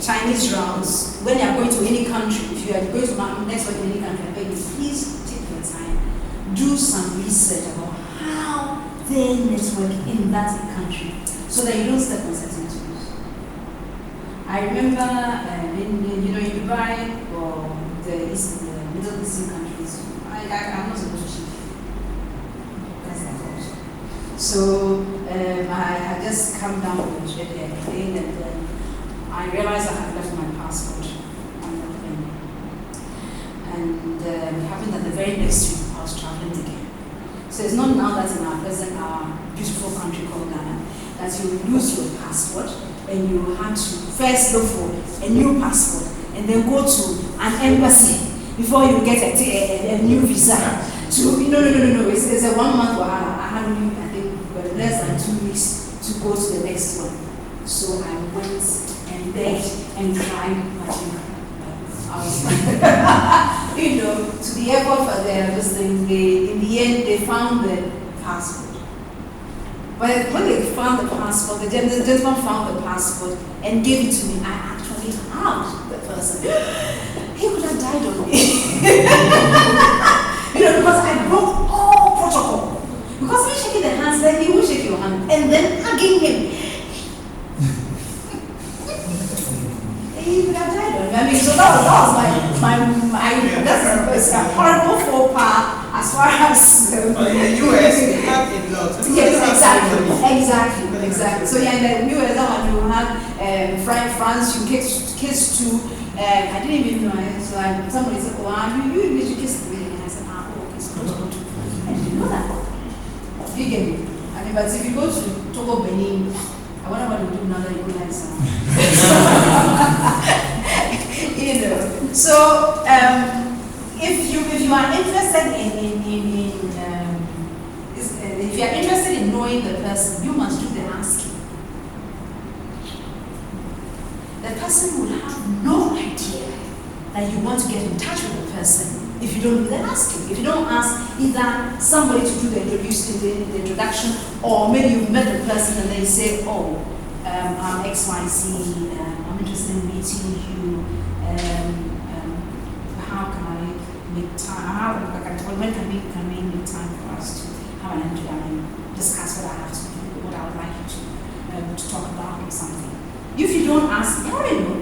Chinese rounds, when you are going to any country, if you are going to network in any country, I beg you, please take your time, do some research about how they network in that country, so that you don't step on certain toes. I remember in Dubai or the Middle Eastern countries, I'm not supposed to ship. That's their culture. So I had just come down from the plane, and then I realized I had left my passport on the plane. And it happened that the very next week I was traveling again. So it's not now that in our present, our beautiful country called Ghana, that you lose your passport and you have to first look for a new passport and then go to an embassy before you get a new visa. No. It's a 1 month. I had only, I think, less than 2 weeks to go to the next one. So I went and begged and cried, I was to the airport for this thing. In the end, they found the passport. But when they found the passport, the gentleman found the passport and gave it to me. I actually hugged the person. He could have died on me. Because I broke all protocol. Because when shaking the hands, then he will shake your hand, and then hugging him. He could have died on me. I mean, so that was that's a horrible faux pas as far as. But in the US, they have a lot. Yes, exactly. So yeah, in the US, you have France, you kiss too. I didn't even know it. So somebody said, "Oh, you need to kiss the baby." And I said, "Oh, it's good. I didn't know that." You get me? I mean, but if you go to Togo, Benin, I wonder what you do now that you go like some. So if you are interested if you are interested in knowing the person, you must do the asking. The person will have no idea that you want to get in touch with the person if you don't do the asking. If you don't ask either somebody to do the introduction, or maybe you've met the person and they say, "Oh, I'm XYZ, I'm interested in meeting you. How can I make time? When can we make time for us to have an introduction, discuss what I have to do, what I would like you to talk about or something?" If you don't ask, you already know.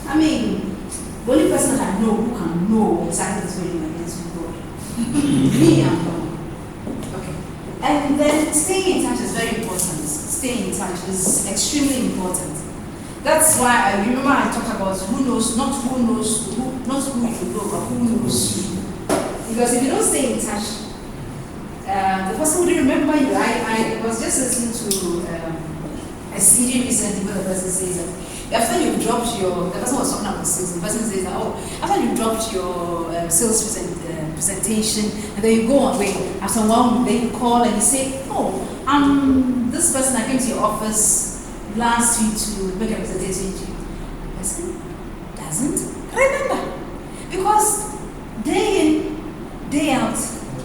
I mean, the only person that I know who can know exactly this way is God. Me, I'm God. Okay. And then staying in touch is very important. Staying in touch is extremely important. That's why I remember I talked about who knows, not who you know, but who knows you. Because if you don't stay in touch, the person wouldn't remember you. I was just listening to a CD recently where the person says that after you've dropped the person was talking about sales, the person says that, after you've dropped your sales presentation, and then you go on, after 1 week, then you call and you say, this person, I came to your office last week to make a presentation to you. The person doesn't remember. Because day in, day out,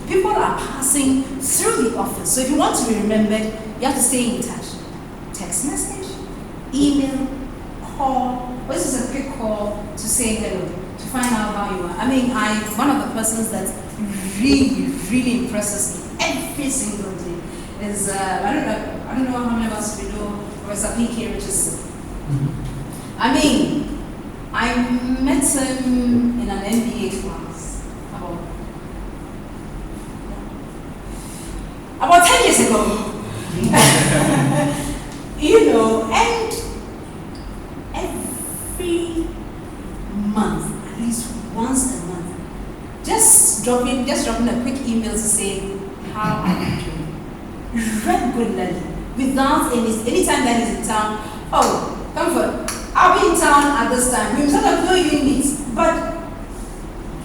people are passing through the office. So if you want to be remembered, you have to stay in touch. Text message, email, call, or this is a quick call to say hello, to find out how you are. I mean, one of the persons that really impresses me every single day is, I don't know how many of us we know Professor P.K. Richardson. Mm-hmm. I mean, I met him in an MBA class about 10 years ago. And every month, at least once a month, just dropping a quick email to say, how are you doing? Regularly, without anytime that he's in town, comfort, I'll be in town at this time. We sort of know you meet, but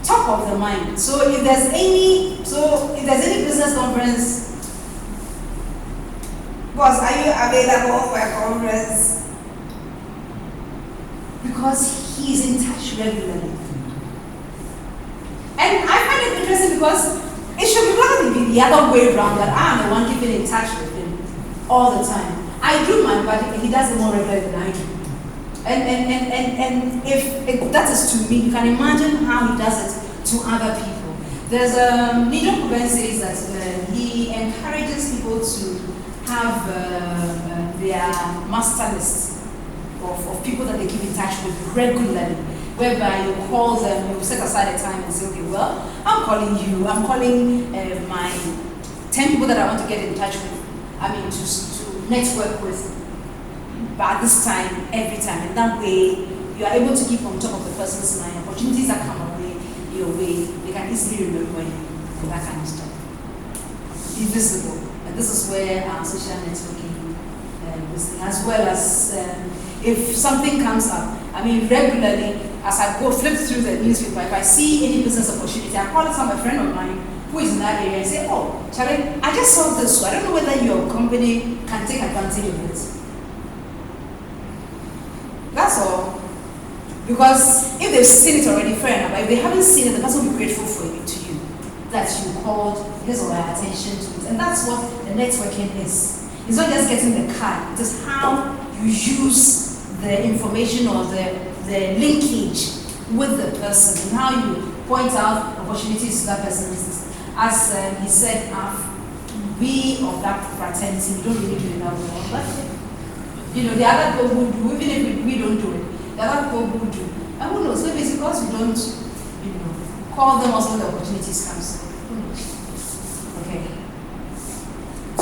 top of the mind. So if there's any business conference, boss, are you available for a conference? Because he's in touch regularly. And I find it interesting because it should be the other way around, that I'm the one keeping in touch with him all the time. I do mine, but he does it more regularly than I do. And if that is to me, you can imagine how he does it to other people. There's a Nigel Kuben says that he encourages people to have their master list of people that they keep in touch with regularly, whereby you call them, you set aside a time and say, okay, well, I'm calling you, I'm calling my 10 people that I want to get in touch with, to network with by this time, every time. And that way, you are able to keep on top of the person's mind. Opportunities that come your way, they can easily remember you for that kind of stuff. Be visible. And this is where our social networking is, as well as if something comes up. Regularly, as I go flip through the newspaper, if I see any business opportunity, I call some a friend of mine who is in that area and say, oh, Charlie, I just saw this, so I don't know whether your company can take advantage of it. That's all. Because if they've seen it already, fair enough. But if they haven't seen it, the person will be grateful for it to you that you called his or her attention to it. And that's what the networking is. It's not just getting the card, it is how you use the information or the linkage with the person and how you point out opportunities to that person. As he said, we of that fraternity, we don't really do it that well. But the other people who do, even if we don't do it, the other people who do. And who knows, maybe it's because we don't, call them also when the opportunities comes. Who knows? Okay.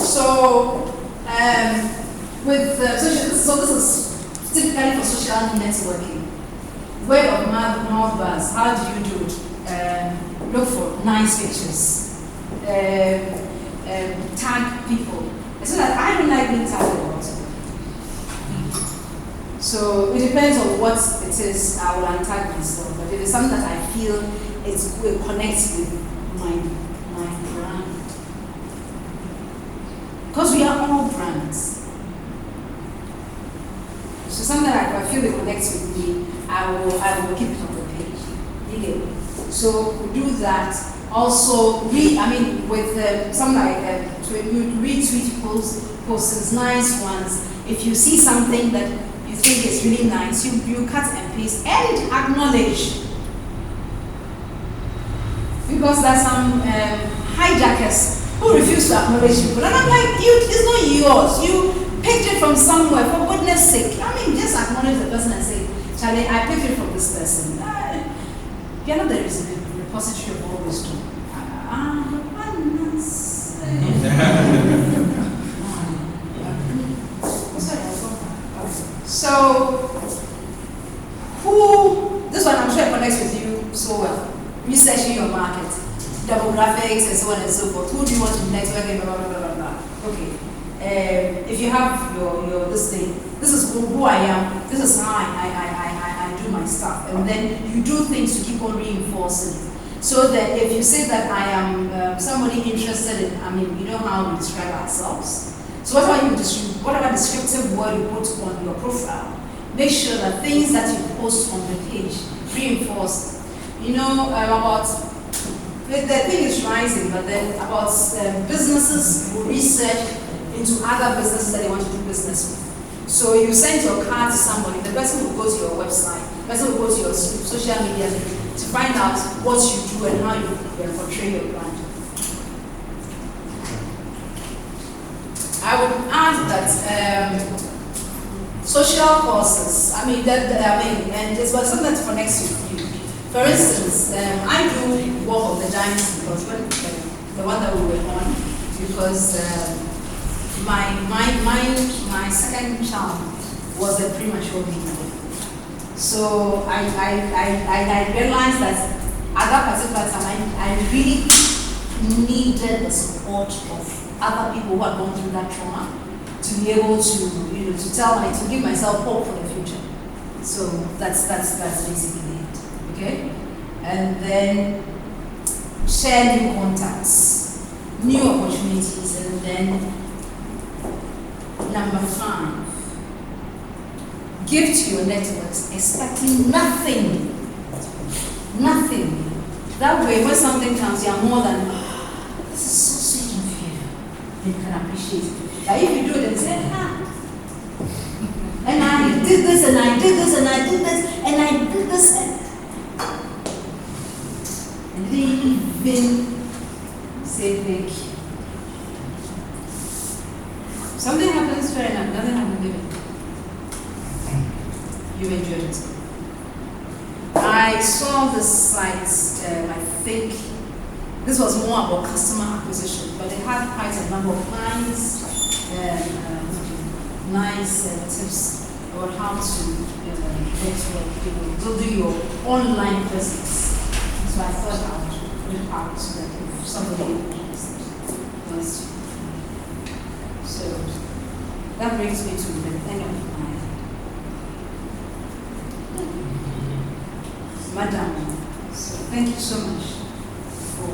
So, with this is typically for social networking. Word of mouth buzz, how do you do it? Look for nice pictures. Tag people. So that I don't like being tagged about. So it depends on what it is I will untag myself. But if it's something that I feel it connects with my brand. Because we are all brands. So something like I feel it connects with me, I will keep it on the page. You get it? So we do that. Also, with something like to retweet posts, nice ones. If you see something that you think is really nice, you cut and paste and acknowledge. Because there's some hijackers who refuse to acknowledge people. And I'm like, it's not yours. You picked it from somewhere, for goodness sake. Just acknowledge the person and say, Charlie, I picked it from this person. You know there is a repository of all wisdom. So, this one I'm sure connects with you so well. Researching your market, demographics, and so on and so forth. Who do you want to network with? Blah, blah, blah, blah, blah. Okay. If you have your this thing, this is who I am, this is how I do my stuff. And then you do things to keep on reinforcing it. So that if you say that I am somebody interested in, you know how we describe ourselves. So whatever descriptive word you put on your profile, make sure that things that you post on the page reinforce. About the thing is rising, but then about businesses who research into other businesses that they want to do business with. So you send your card to somebody, the person will go to your website, the person will go to your social media to find out what you do and how you portray your brand. I would add that social courses, and it's something that connects with you. For instance, I do Walk of the Giants because the one that we were on, because my second child was a premature baby. So I realized that at that particular time I really needed the support of other people who had gone through that trauma to be able to give myself hope for the future. So that's basically it. Okay? And then share new contacts, new opportunities, and then number 5, give to your networks expecting nothing. Nothing. That way, when something comes, you are more than, this is so sweet of you. You can appreciate it. But if you do it and say, and I did this and I did this and you enjoyed it. I saw the sites, I think this was more about customer acquisition, but it had quite a number of nice tips about how to build your online business. So I thought I would put it out so that if somebody wants to. So that brings me to the end of my Madam. So thank you so much for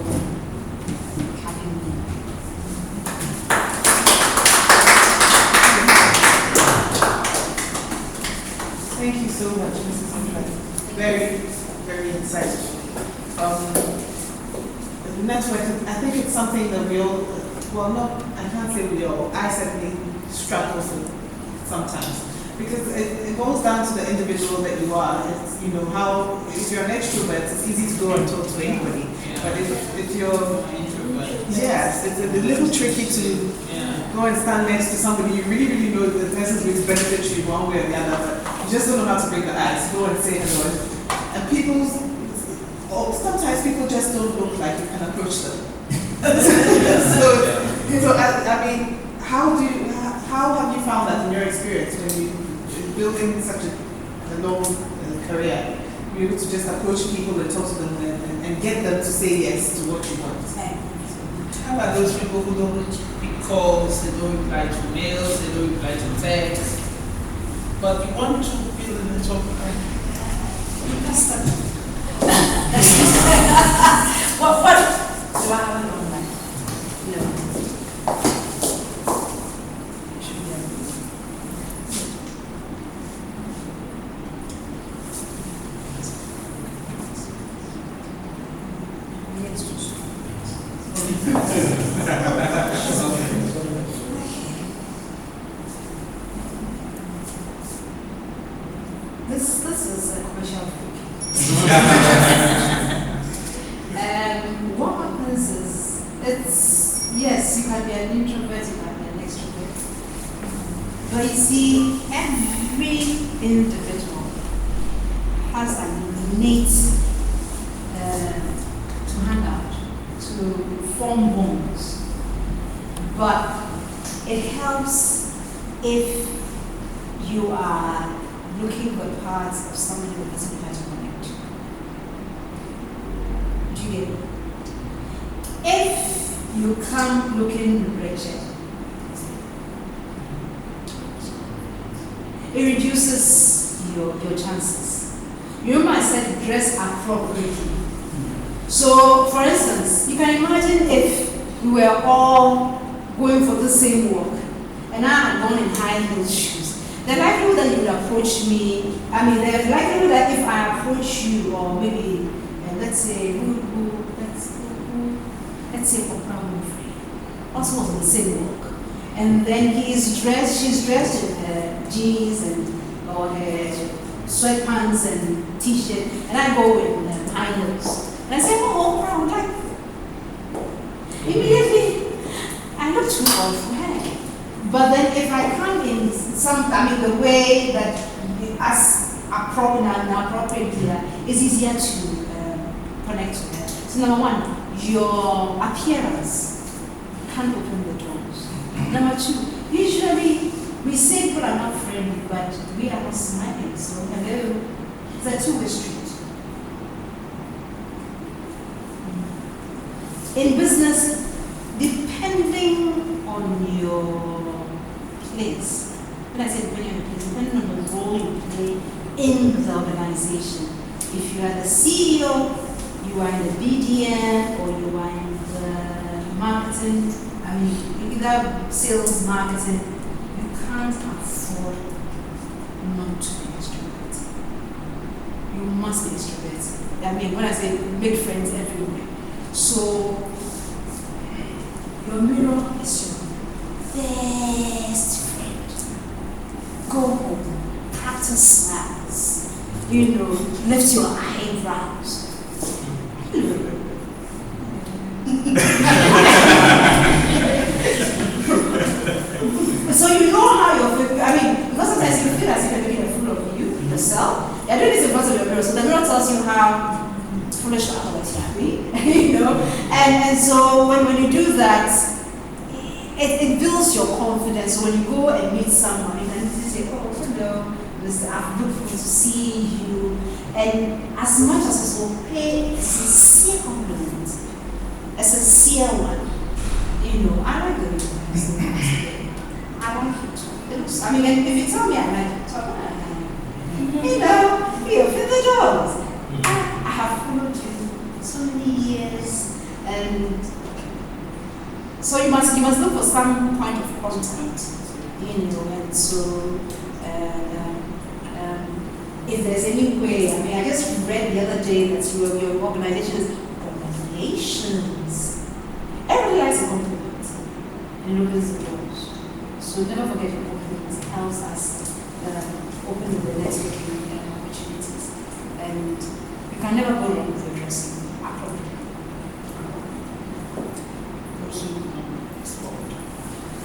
having me. Thank you so much, Mrs. Andrea. Very, very insightful. Network, I think it's something that we all, well, not, I can't say we all, I certainly struggle with sometimes. Because it boils down to the individual that you are. It's, how, if you're an extrovert, it's easy to go and talk to anybody. But if you're, yes, it's a little tricky to go and stand next to somebody you really, really know the person's going to benefit you one way or the other, but you just don't know how to break the ice. Go and say hello. And sometimes people just don't look like you can approach them. so I mean, how have you found that in your experience when you're building such a long career? You're able to just approach people and talk to them and get them to say yes to what you want. How about those people who don't pick calls, they don't reply to mails, they don't reply to texts, but you want to build a network? What do I have an online? No. This is a commercial break. What happens is, yes, you can be an introvert, you can be an extrovert. But you see, every individual has an innate to hang out, to form bonds. But it helps if you are looking for parts of somebody who doesn't know how to connect. Do you get it? If you come looking wretched, it reduces your chances. You remember I said dress appropriately. So, for instance, you can imagine if we were all going for the same work and I had gone in high heel shoes. The likelihood that you would approach me, the likelihood that if I approach you, or maybe, let's say Oprah Winfrey, also was on the same work, and then she's dressed in jeans or sweatpants and t-shirt, and I go with high heels, and I say, oh, Oprah, I would like. Immediately, I look too old for her. But then if I come in the way that as appropriate dealer, it's easier to connect to her. So number one, your appearance can open the doors. Number two, usually we say people are not friendly, but we are not smiling. So hello, it's a two-way street. In business, depending on your place, when I say depending on your place, depending on the role you play in the organization. If you are the CEO, you are in the BDM, or you are in the marketing, either sales, marketing, you can't afford not to be extroverted. You must be extroverted. When I say make friends everywhere. So, your mirror is your best friend. Go home, practice smiles, lift your eyebrows. So you know how you're feeling. Because sometimes you feel as if you're making a fool of yourself. yourself. You're doing this in front of your mirror, so the mirror tells you how foolish or otherwise you are being, you know. And so when you do that, it builds your confidence. So when you go and meet someone, and you say, oh, hello, I've looked forward to see you. And as much as possible, pay a sincere compliment, a sincere one. You know, I like the way you today. I like you too. It looks, I mean, if you tell me I like you, talk about it. You know, you open the doors. I have followed you so many years, and so you must look for some point of contact, you know. And so if there's any way, I mean, I just read the other day that your organization is congratulations. Everybody likes a compliment, and it opens the doors. So never forget your compliments. It helps us open the networking opportunities, and you can never go wrong with your dressing.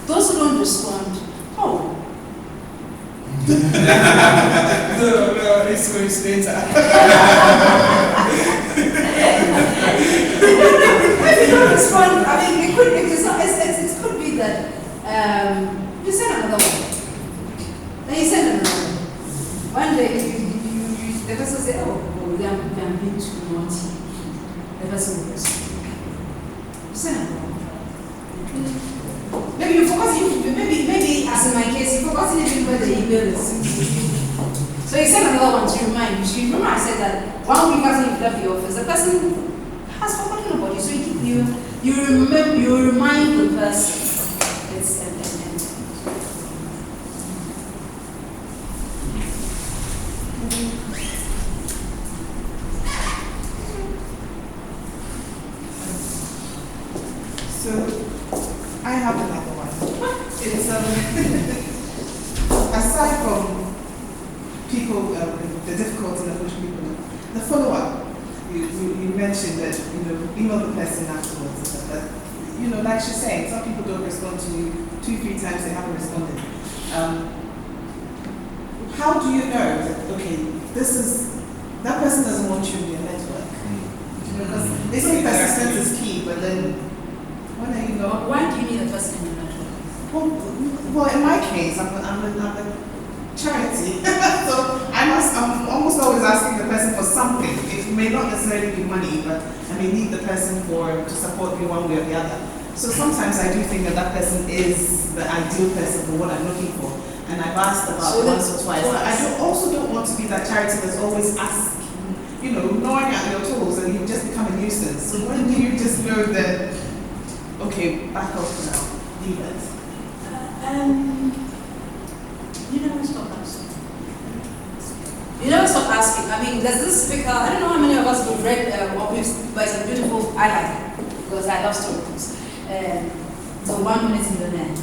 Those who don't respond, oh. No, it's going later. If you don't respond, I mean, it could be that you send another one. Then you send another one. One day, the person say, oh, they are being too naughty. The person will respond. You send another one. Maybe you forgot, maybe as in my case, you forgot even where the email is. So you send another one to remind you. Remember I said that 1 week after you left the office, the person has forgotten about you. So you remind the person. It's So I have another one. It's aside from people, the difficulty of pushing people, the follow-up. You mentioned that email the person afterwards, but like she's saying, some people don't respond to you 2-3 times, they haven't responded. How do you know that that person doesn't want you in your network? Because they say persistence is key, but then when are you not? Why do you need a person in your network? Well, in my case, I'm a charity, so I'm almost always asking the person for something. It may not necessarily be money, but I may need the person to support me one way or the other. So sometimes I do think that person is the ideal person for what I'm looking for, and I've asked about once or twice. But I also don't want to be that charity that's always asking, gnawing at your toes, and you just become a nuisance. So when do you just know that? Okay, back off now. Leave it. You never stop asking. You never stop asking. I mean, there's this speaker, I don't know how many of us have read Optimising, but it's a beautiful, I like it, because I love stories. The 1 Minute Millionaire.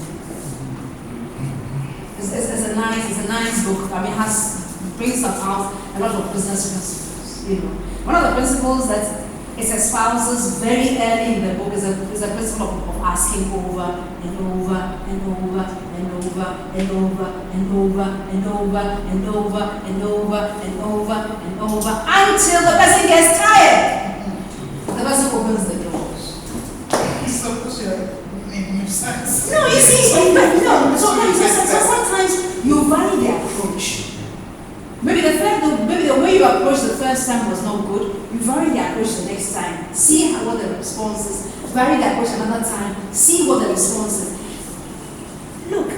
It's a nice book. I mean, it brings out a lot of business principles. One of the principles that it espouses very early in the book is a principle of asking over and over and over and over and over and over and over and over and over and over and over until the person gets tired. The person opens the doors. No, you see, so sometimes you vary the approach. Maybe the way you approach the first time was not good. You vary the approach the next time. See what the response is. Vary the approach another time. See what the response is. Look,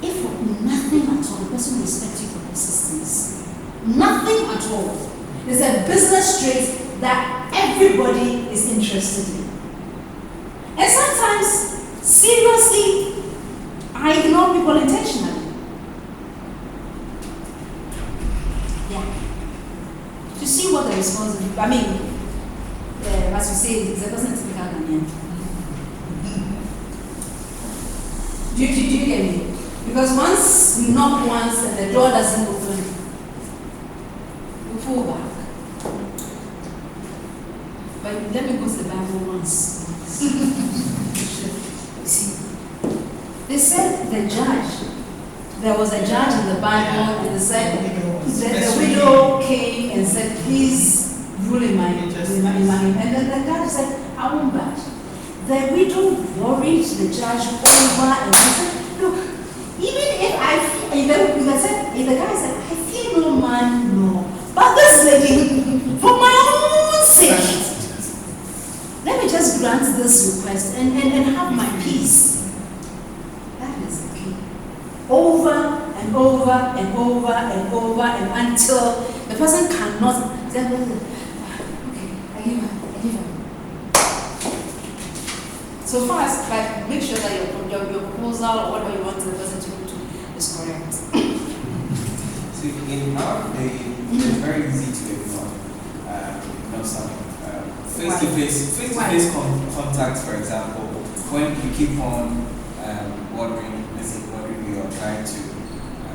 if nothing at all, the person will respect you for persistence. Nothing at all. There's a business trait that everybody is interested in. And sometimes, seriously, I ignore people intentionally. To see what the response is. I mean, as you say, it's a person typical Ghanaian. Do you get me? Because once you knock once and the door doesn't open, you fall back. But let me go to the Bible once. See, they said the judge. There was a judge in the Bible, and they said the widow came and said, please rule in my and then the judge said, I won't bat. The widow worried the judge over and said, look, even if I feel, if the guy said, I feel no man, no. But this lady, for my own sake, let me just grant this request and have my peace. That is the key. Over and over and over and over and until the person cannot. Okay, I give her. So far as like make sure that your proposal or whatever you want the person to do is correct. So in our day, it's very easy to ignore. Not something. Face-to-face contact, for example, when you keep on wondering me or trying to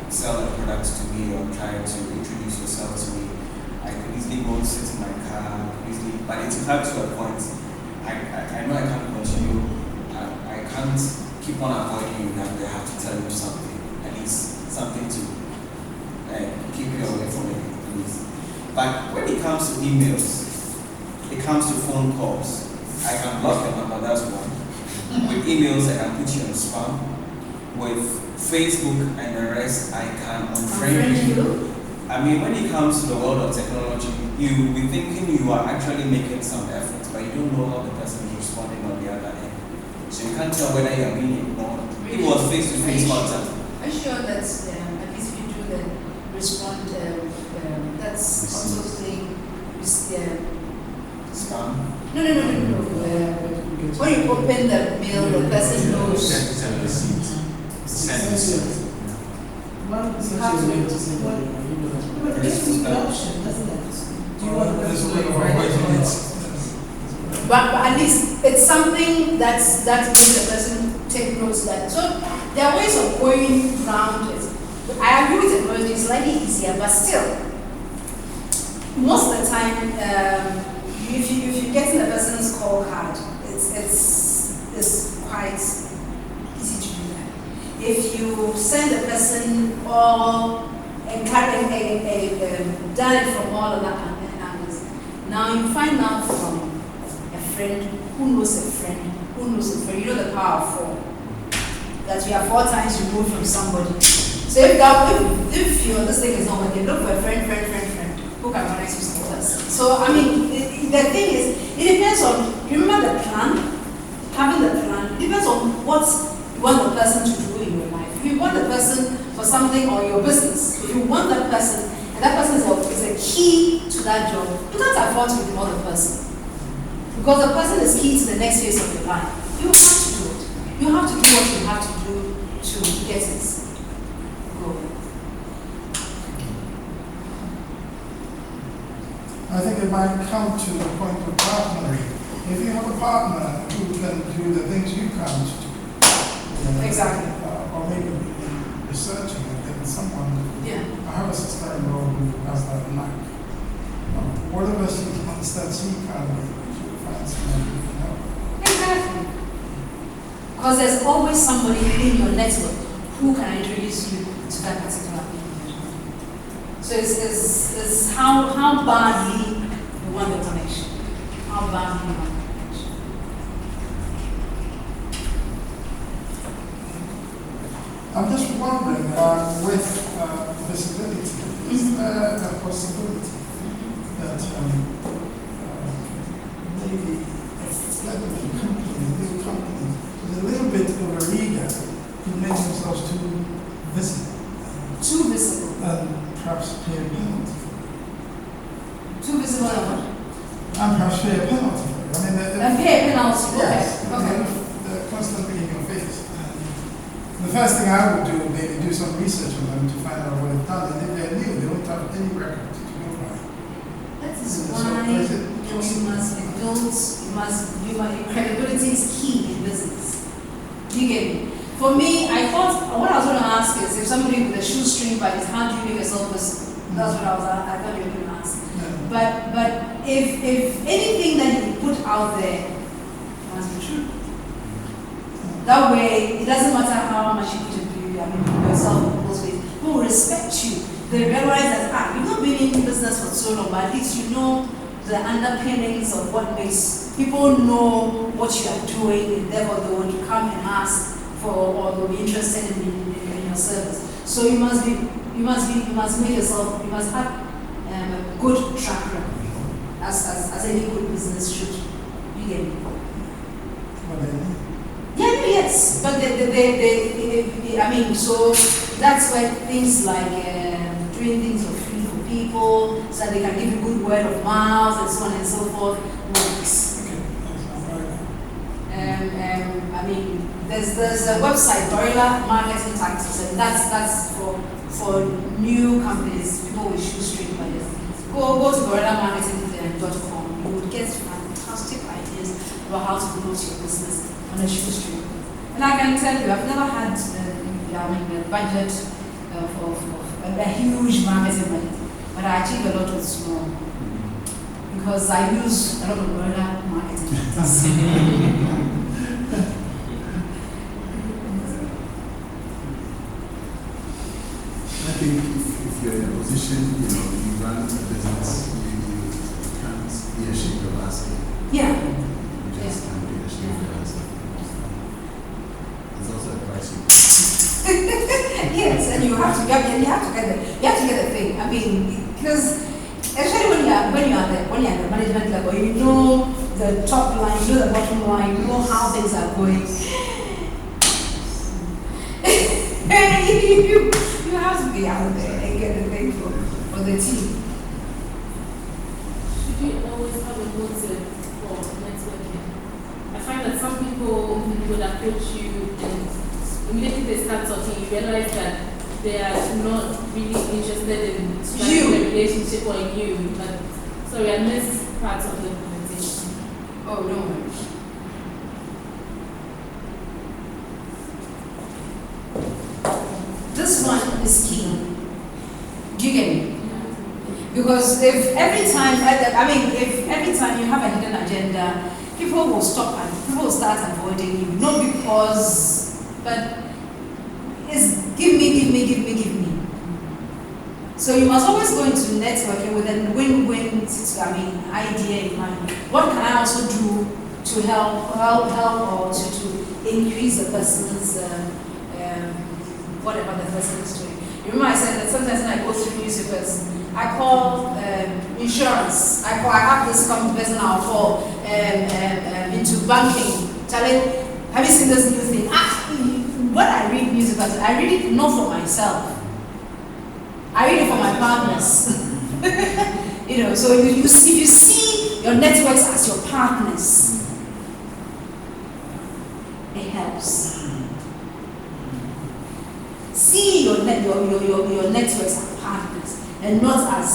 sell a product to me or trying to introduce yourself to me, I could easily go sit in my car, but it's come to a point, I know I can't continue, I can't keep on avoiding you now, I have to tell you something, at least something to keep you away from it, please. But when it comes to emails, it comes to phone calls, I can block the number, that's one. With emails, I can put you on spam. With Facebook and the rest, I can unfriend you. I mean, when it comes to the world of technology, you will be thinking you are actually making some effort, but you don't know how the person is responding on the other end. So you can't tell whether you are being ignored. It was face-to-face contact. Are you sure that at least if you do the respond, that's also saying spam? No. When you open the mail, the person knows. Send receipt. Send receipt. But this is the option, doesn't it? Do you want to but at least it's something that makes the person take notes that. So there are ways of going around it. I agree with technology, it's slightly easier, but still, most of the time, if you get in the person's call card, it's quite easy to do that. If you send the person all done it from all of that angles, now you find out from a friend who knows a friend who knows a friend. You know the power of 4. That you are 4 times removed from somebody. So if your this thing is not working, look for a friend who can connect you to others. So I mean, the thing is, it depends on. Remember the plan. Having the plan, it depends on what you want the person to do in your life. If you want the person for something or your business, if you want that person, and that person is a key to that job, you can't afford to ignore the person. Because the person is key to the next phase of your life. You have to do it. You have to do what you have to do to get it going. I think it might come to the point of partnering. If you have a partner who can do the things you can't do, Exactly. Or maybe in researching it, then someone. Yeah. I have a sister-in-law who has that knack. Whatever she understands, she can't do, she will find someone who can help. Exactly. Because there's always somebody in your network who can introduce you to that particular individual. So it's how badly you want the connection. How badly you want the connection. I'm just wondering, with visibility, is there a possibility that maybe a new company is a little bit of a reader who makes themselves too visible? Too visible. And perhaps pay a penalty. Too visible and what? And perhaps pay a penalty for it. I mean, And pay a penalty. yes, Okay. they're constantly in your face. The first thing I would do would maybe do some research on them to find out what they've done. And if they're new, they don't have any record to go by. That is So why is it you possible? must be built, credibility is key in business. Do you get me? For me, I thought, what I was going to ask is if somebody with a shoestring by his hand, do you make yourself visible? That's what I thought you were going to ask. Yeah. But if anything that you put out there must be true. That way, it doesn't matter how much you put into you, I mean, yourself, people's ways. People will respect you. they realize that, you've not been in business for so long, but at least you know the underpinnings of what makes people know what you are doing, and therefore they want to come and ask for, or they'll be interested in your service. So you must make yourself, you must have a good track record, as any good business should. You get me? Yes, but I mean, so that's where things like doing things for free for people, so that they can give you good word of mouth and so on and so forth, works. I mean, there's a website, Gorilla Marketing Tactics, and that's for new companies, people with shoestring budgets. Go to gorillamarketing.com. You will get fantastic ideas about how to promote your business on a shoestring. And I can tell you, I've never had a budget of a huge marketing budget, but I achieve a lot with small because I use a lot of guerrilla marketing tactics. I think if you're in a position, you run a business, you can't be ashamed of asking. Yeah. You just can't be ashamed of asking. It's also a price. Yes, and you have to get the thing. I mean, because especially when you're at the management level, you know the top line, you know the bottom line, you know how things are going. you have to be out there and get the thing for the team. Should you always have a motive for networking? I find that some people would approach you and immediately they start talking, you realize that they are not really interested in striking a relationship or in you. But sorry, I missed parts of the conversation. Oh, no. This one is key. Do you get me? Because if every time you have a hidden agenda, people will stop and people will start avoiding you. Not because, but it's give me. So you must always go into networking with a win-win idea in mind. What can I also do to help or to increase the person's whatever the person is doing? You remember I said that sometimes when I go through newspapers, I call insurance. I have this person I'll call into banking. Telling, have you seen this new thing? When I read newspapers, I read it not for myself. I read it for my partners. So if you see your networks as your partners, it helps. See your networks as partners and not as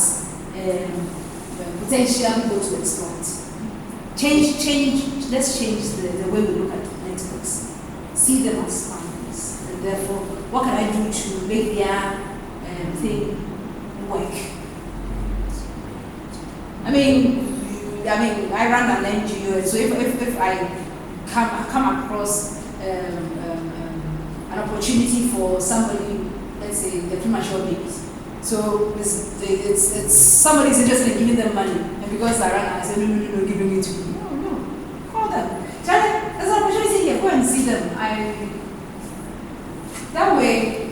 potential people to exploit. Let's change the way we look at networks. See them as partners, and therefore, what can I do to make their thing work? I run an NGO, so if I come across an opportunity for somebody, let's say the premature babies. So it's somebody's interested in giving them money, and because I ran, I said no, giving it to me. No, call them. There's an opportunity here. Go and see them. That way,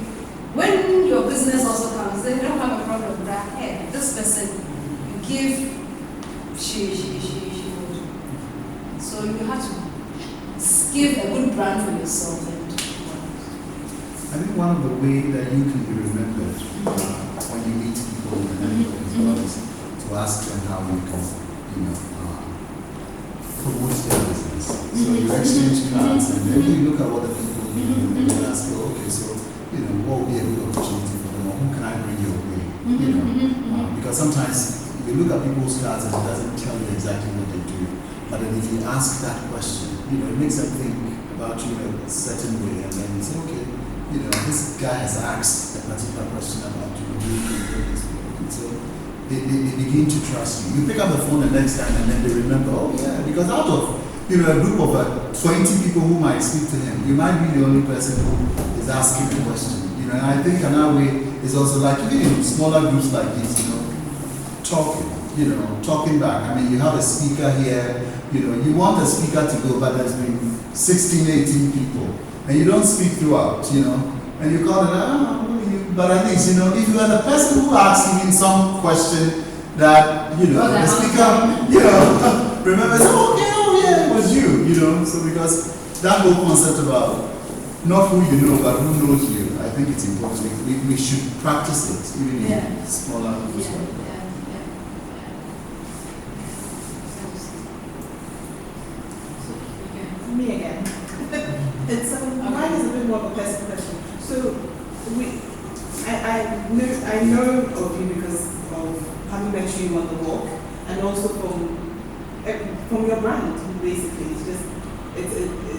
when your business also comes, then you don't have a problem. That hey, this person you give, she would. So you have to give a good brand for yourself. I think one of the ways that you can be remembered when you meet people in the network as well is to ask them how you can, promote their business. So you exchange cards and then you look at what the people do and you ask, okay, so, what would be a good opportunity for them or who can I bring your way? Because sometimes you look at people's cards and it doesn't tell you exactly what they do. But then if you ask that question, it makes them think about you in a certain way and then you say, okay, this guy has asked a particular question about you. So they begin to trust you. You pick up the phone the next time and then they remember, oh yeah, because out of a group of 20 people who might speak to him, you might be the only person who is asking the question. And I think another way is also like, even in smaller groups like this, talking back. I mean, you have a speaker here, you want a speaker to go, but there's been 16, 18 people, and you don't speak throughout, and you call it, but at least, if you are the person who asks even some question that, the speaker, remembers, okay, oh yeah, it was you, so because that whole concept about not who you know, but who knows you, I think it's important. We should practice it, even in smaller groups. Me again. It's mine is a bit more of a personal question. So I know of you because of having met you on the walk, and also from your brand. Basically, it's just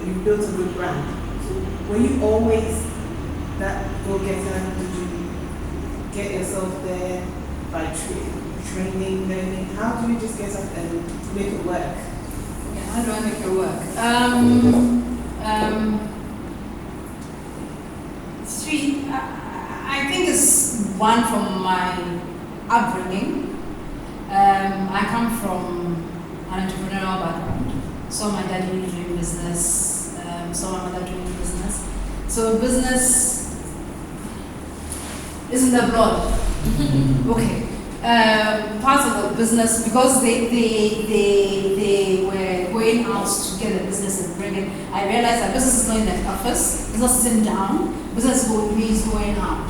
you've built a good brand. So were you always that go-getter? Did you get yourself there by training, learning? How do you just get up and make it work? How do I make it work? I think it's one from my upbringing. I come from an entrepreneurial background. So my dad really doing business, so my mother doing business. So business is in the blood. Okay. Part of the business, because they were going out to get the business and bring it. I realized that business is not in the office, it's not sitting down. Business means going out.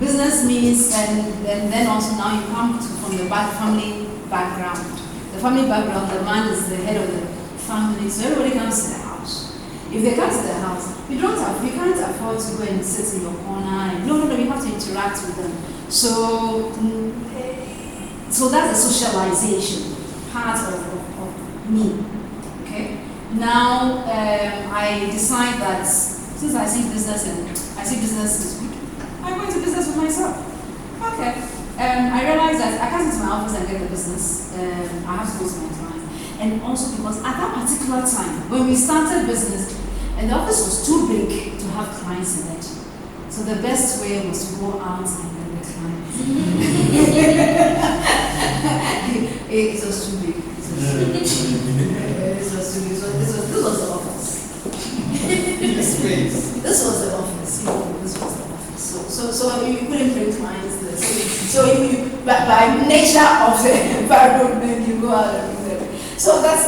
Business means, and then also now you come from the family background. The family background, the man is the head of the family, so everybody comes to the house. If they come to the house, you can't afford to go and sit in your corner. No, you have to interact with them. So that's the socialization part of me. Okay. Now I decide that since I see business is good, I'm going to business with myself. Okay. I realized that I can't sit in my office and get the business. I have to go to my clients. And also because at that particular time, when we started business, and the office was too big to have clients in it. So the best way was to go out and get the clients. It was too big. This was the office. This was the office. So you couldn't bring clients there. So by nature of the environment, you go out and bring them. So that's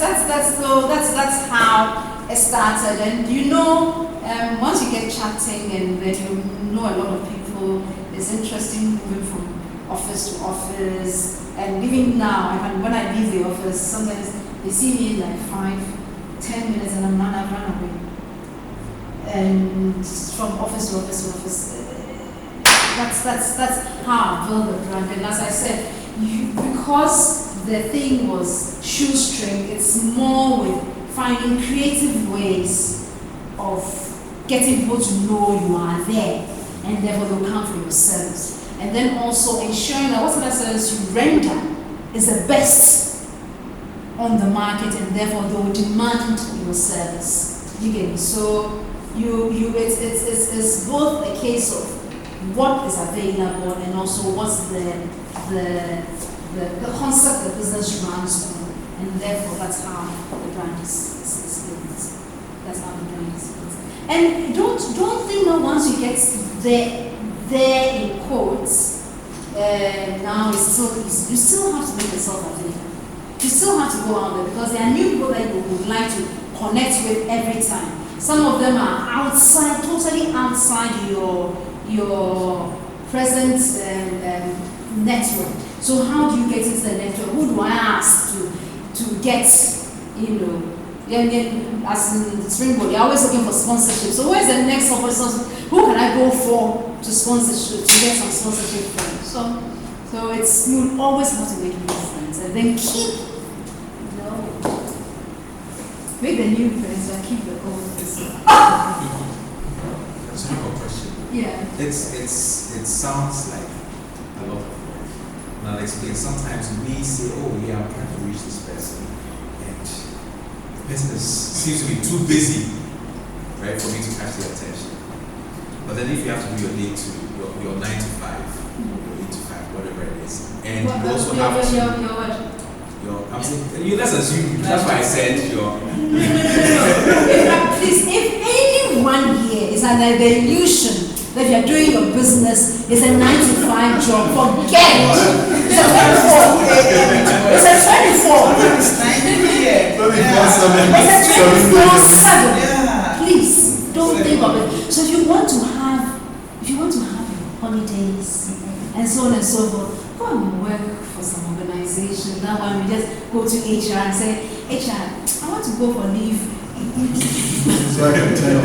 how it started. And once you get chatting and then you know a lot of people, it's interesting moving from office to office. And even now, when I leave the office, sometimes they see me in like 5-10 minutes and I've run away. And from office to office to office, that's how I build the brand. And as I said, because the thing was shoestring, it's more with finding creative ways of getting people to know you are there, and therefore they'll come for your service. And then also ensuring that whatever service you render is the best on the market, and therefore they will demand your service. You get it? So it's both a case of what is available and also what's the concept the business runs on, and therefore that's how the brand is built. That's how the brand is built. And don't think that once you get there in quotes, now it's still easy. You still have to make yourself available. You still have to go out there because there are new people that you would like to connect with every time. Some of them are outside, totally outside your present network. So how do you get into the network? Who do I ask to get, as in Springboard, you're always looking for sponsorship. So where's the next opportunity? Who can I go for to sponsorship, to get some sponsorship from? So it's, you always have to make new friends and then keep, make the new friends and keep the old friends. That's a good question. Yeah. It sounds like a lot of work. And I'll explain. Sometimes we say, oh yeah, I'm trying to reach this person, and the person seems to be too busy, right, for me to catch their attention. But then if you have to do your day to your your 9 to 5, your 8 to 5, whatever it is, and What- you also your- have to. your what? I'm saying, you let's assume. That's why I said your. Please, if anyone here is under the illusion that you're doing your business is a 9 to 5 job, forget it. It's a 24. It's a 24. It's 90 here. It's a 24/7. Yeah. Please don't think of it. So if you want to have your holidays and so on and so forth, go and work for some organization. That one we just go to HR and say, HR, I want to go for leave. So I can tell you.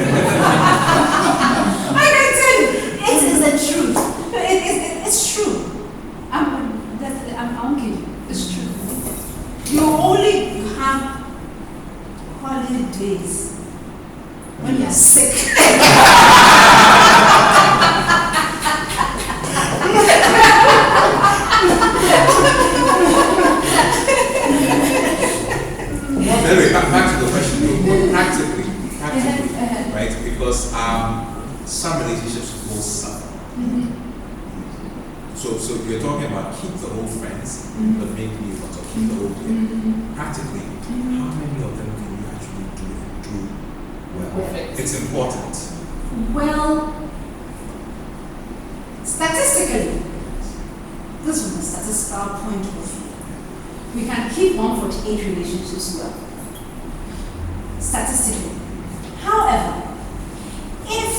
I can tell you, it is the truth. It's true. I won't kill you. It's true. You only have holidays when you're sick. Anyway, back to the question. Practically, right? Because some relationships will suffer. So you're talking about keep the old friends, but make new ones, or keep the old practically, how many of them can you actually do well? Perfect. It's important. Well, statistically, this is a statistical point of view. We can keep 148 relationships well. Statistically. However, if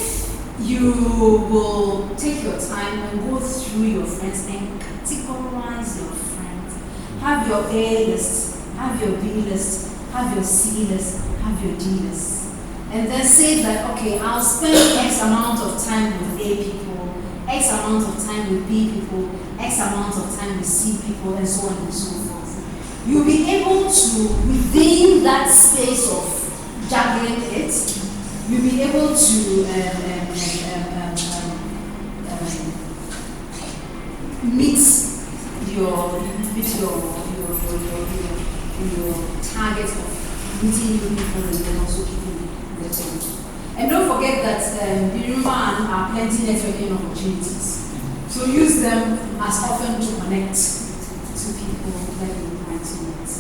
you will take your time and go through your friends and categorize your friends, have your A list, have your B list, have your C list, have your D list, and then say that, okay, I'll spend X amount of time with A people, X amount of time with B people, X amount of time with C people, and so on and so forth. You'll be able to, within that space of juggling it, you'll be able to meet your target of meeting new people and then also keeping the team. And don't forget that the human are plenty networking opportunities. So use them as often to connect to people that you want to meet.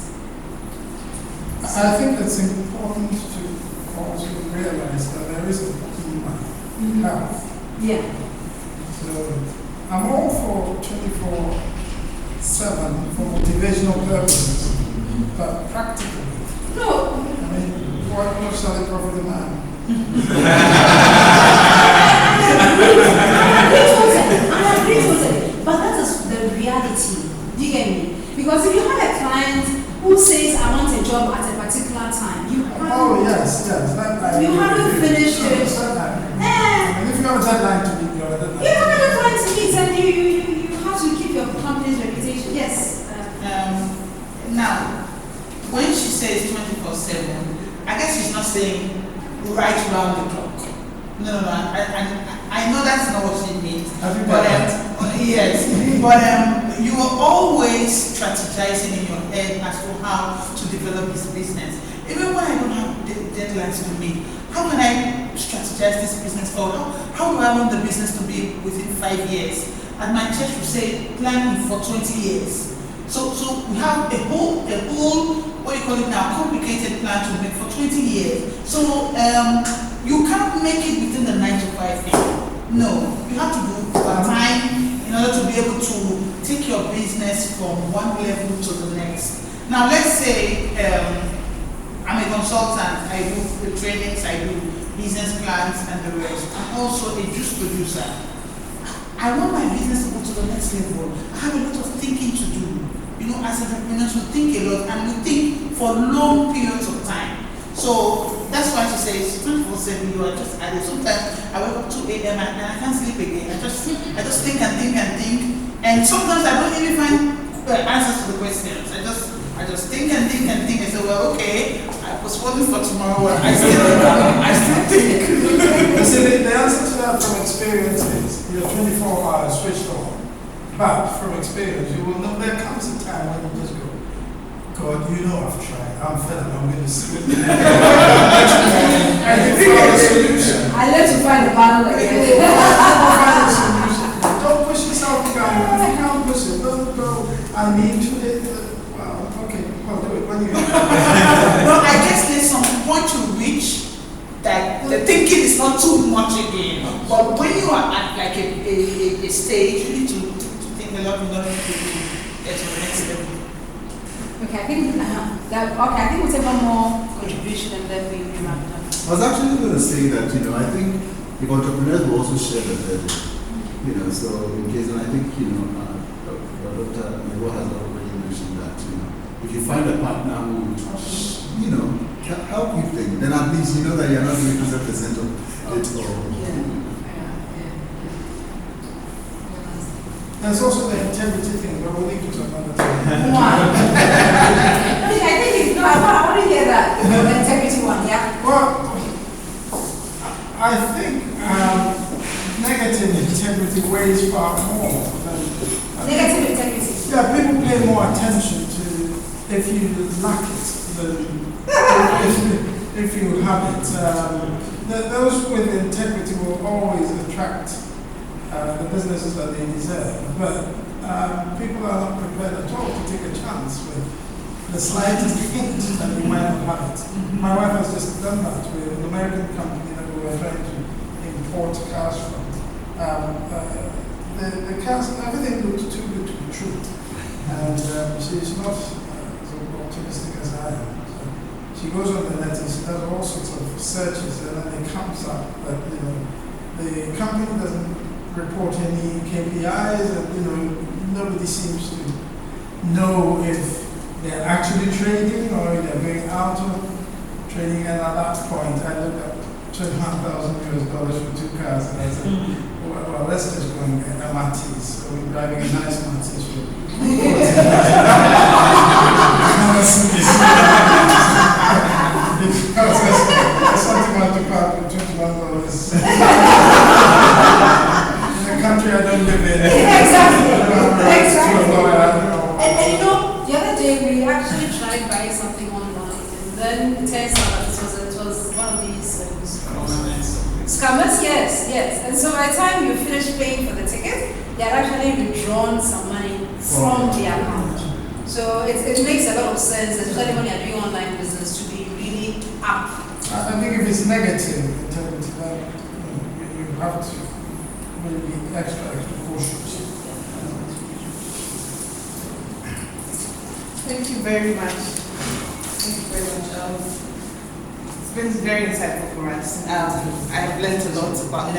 I think it's important to also realize that there is a human health. Yeah. So I'm all for 24/7 for motivational purposes, but practically, No. I mean, what shall it profit a man? I agree totally. But that is the reality. Do you get me? Because if you have a client who says, I want a job at a particular time, you have Oh, yes. That You haven't finished it. I mean, if you have a deadline to meet, you have a deadline. you have a deadline to meet and you have to keep your company's reputation. Yes. Now, when she says 24/7, I guess she's not saying right round the clock. No. I know that's not what she means. Yes, but you are always strategizing in your head as to how to develop this business. Even when I don't have deadlines to meet, how can I strategize this business forward? How do I want the business to be within 5 years? And my church will say, plan for 20 years. So we have a whole, what you call it now, complicated plan to make for 20 years. So you can't make it within the 9 to 5 thing. No, you have to do overtime in order to be able to take your business from one level to the next. Now let's say I'm a consultant, I do the trainings, I do business plans and the rest. I'm also a juice producer. I want my business to go to the next level. I have a lot of thinking to do. You know, as entrepreneurs, we think a lot and we think for long periods of time. So that's why she says 24/7. You are just added. Sometimes I wake up 2 a.m. and I can't sleep again. I just think and think and think. And sometimes I don't even find answers to the questions. I just think and think and think. I say, well, okay, I postponed it for tomorrow. I still think. You see, the answer to that from experience is you're 24 hours switched on. But from experience, you will know there comes a time when you just go, God, you know I've tried. I'm fed up. I'm going to sleep. And you find a solution. I let you find the battle again. Find a solution. today, well, okay, well, do it when you. No, I guess there's some point to which that the thinking is not too much again. But when you are at like a stage, you need to think a lot in order to get to the next level. Okay, I think I think we'll take one more contribution and then we wrap it up. I was actually going to say that, I think if entrepreneurs will also share the burden, so in case, and I think, Dr. Nebo has already mentioned that, if you find a partner who would, can help you think, then at least you know that you're not doing 100% of it all. There's also the integrity thing, but we'll leave it to another time. I think I want to hear that. The integrity one, yeah. Well, I think negative integrity weighs far more than Negative integrity. yeah, people pay more attention to if you lack it than if you have it. Those with integrity will always attract the businesses that they deserve, but people are not prepared at all to take a chance with the slightest hint that you might not have it. My wife has just done that with an American company that we were trying to import cars from. The cars, everything looked too good to be true, and she's not as optimistic as I am. So she goes on the net and she does all sorts of searches, and then it comes up that the company doesn't report any KPIs, and nobody seems to know if they're actually trading or if they're going out of trading. And at that point, I looked at $21,000 for 2 cars, and I said, well, let's just go and get a Matisse. So we're driving a nice Matisse for something like to park with $21. Country I don't live in. Exactly. Exactly. And the other day we actually tried buying something online, and then it turns out that it was one of these scammers. Yes. And so by the time you finish paying for the ticket, they had actually withdrawn some money from the account. So it makes a lot of sense, especially when you're doing online business, to be really up. I think if it's negative integrity, then you have to be extra cautious. Thank you very much. It's been very insightful for us. I've learned a lot about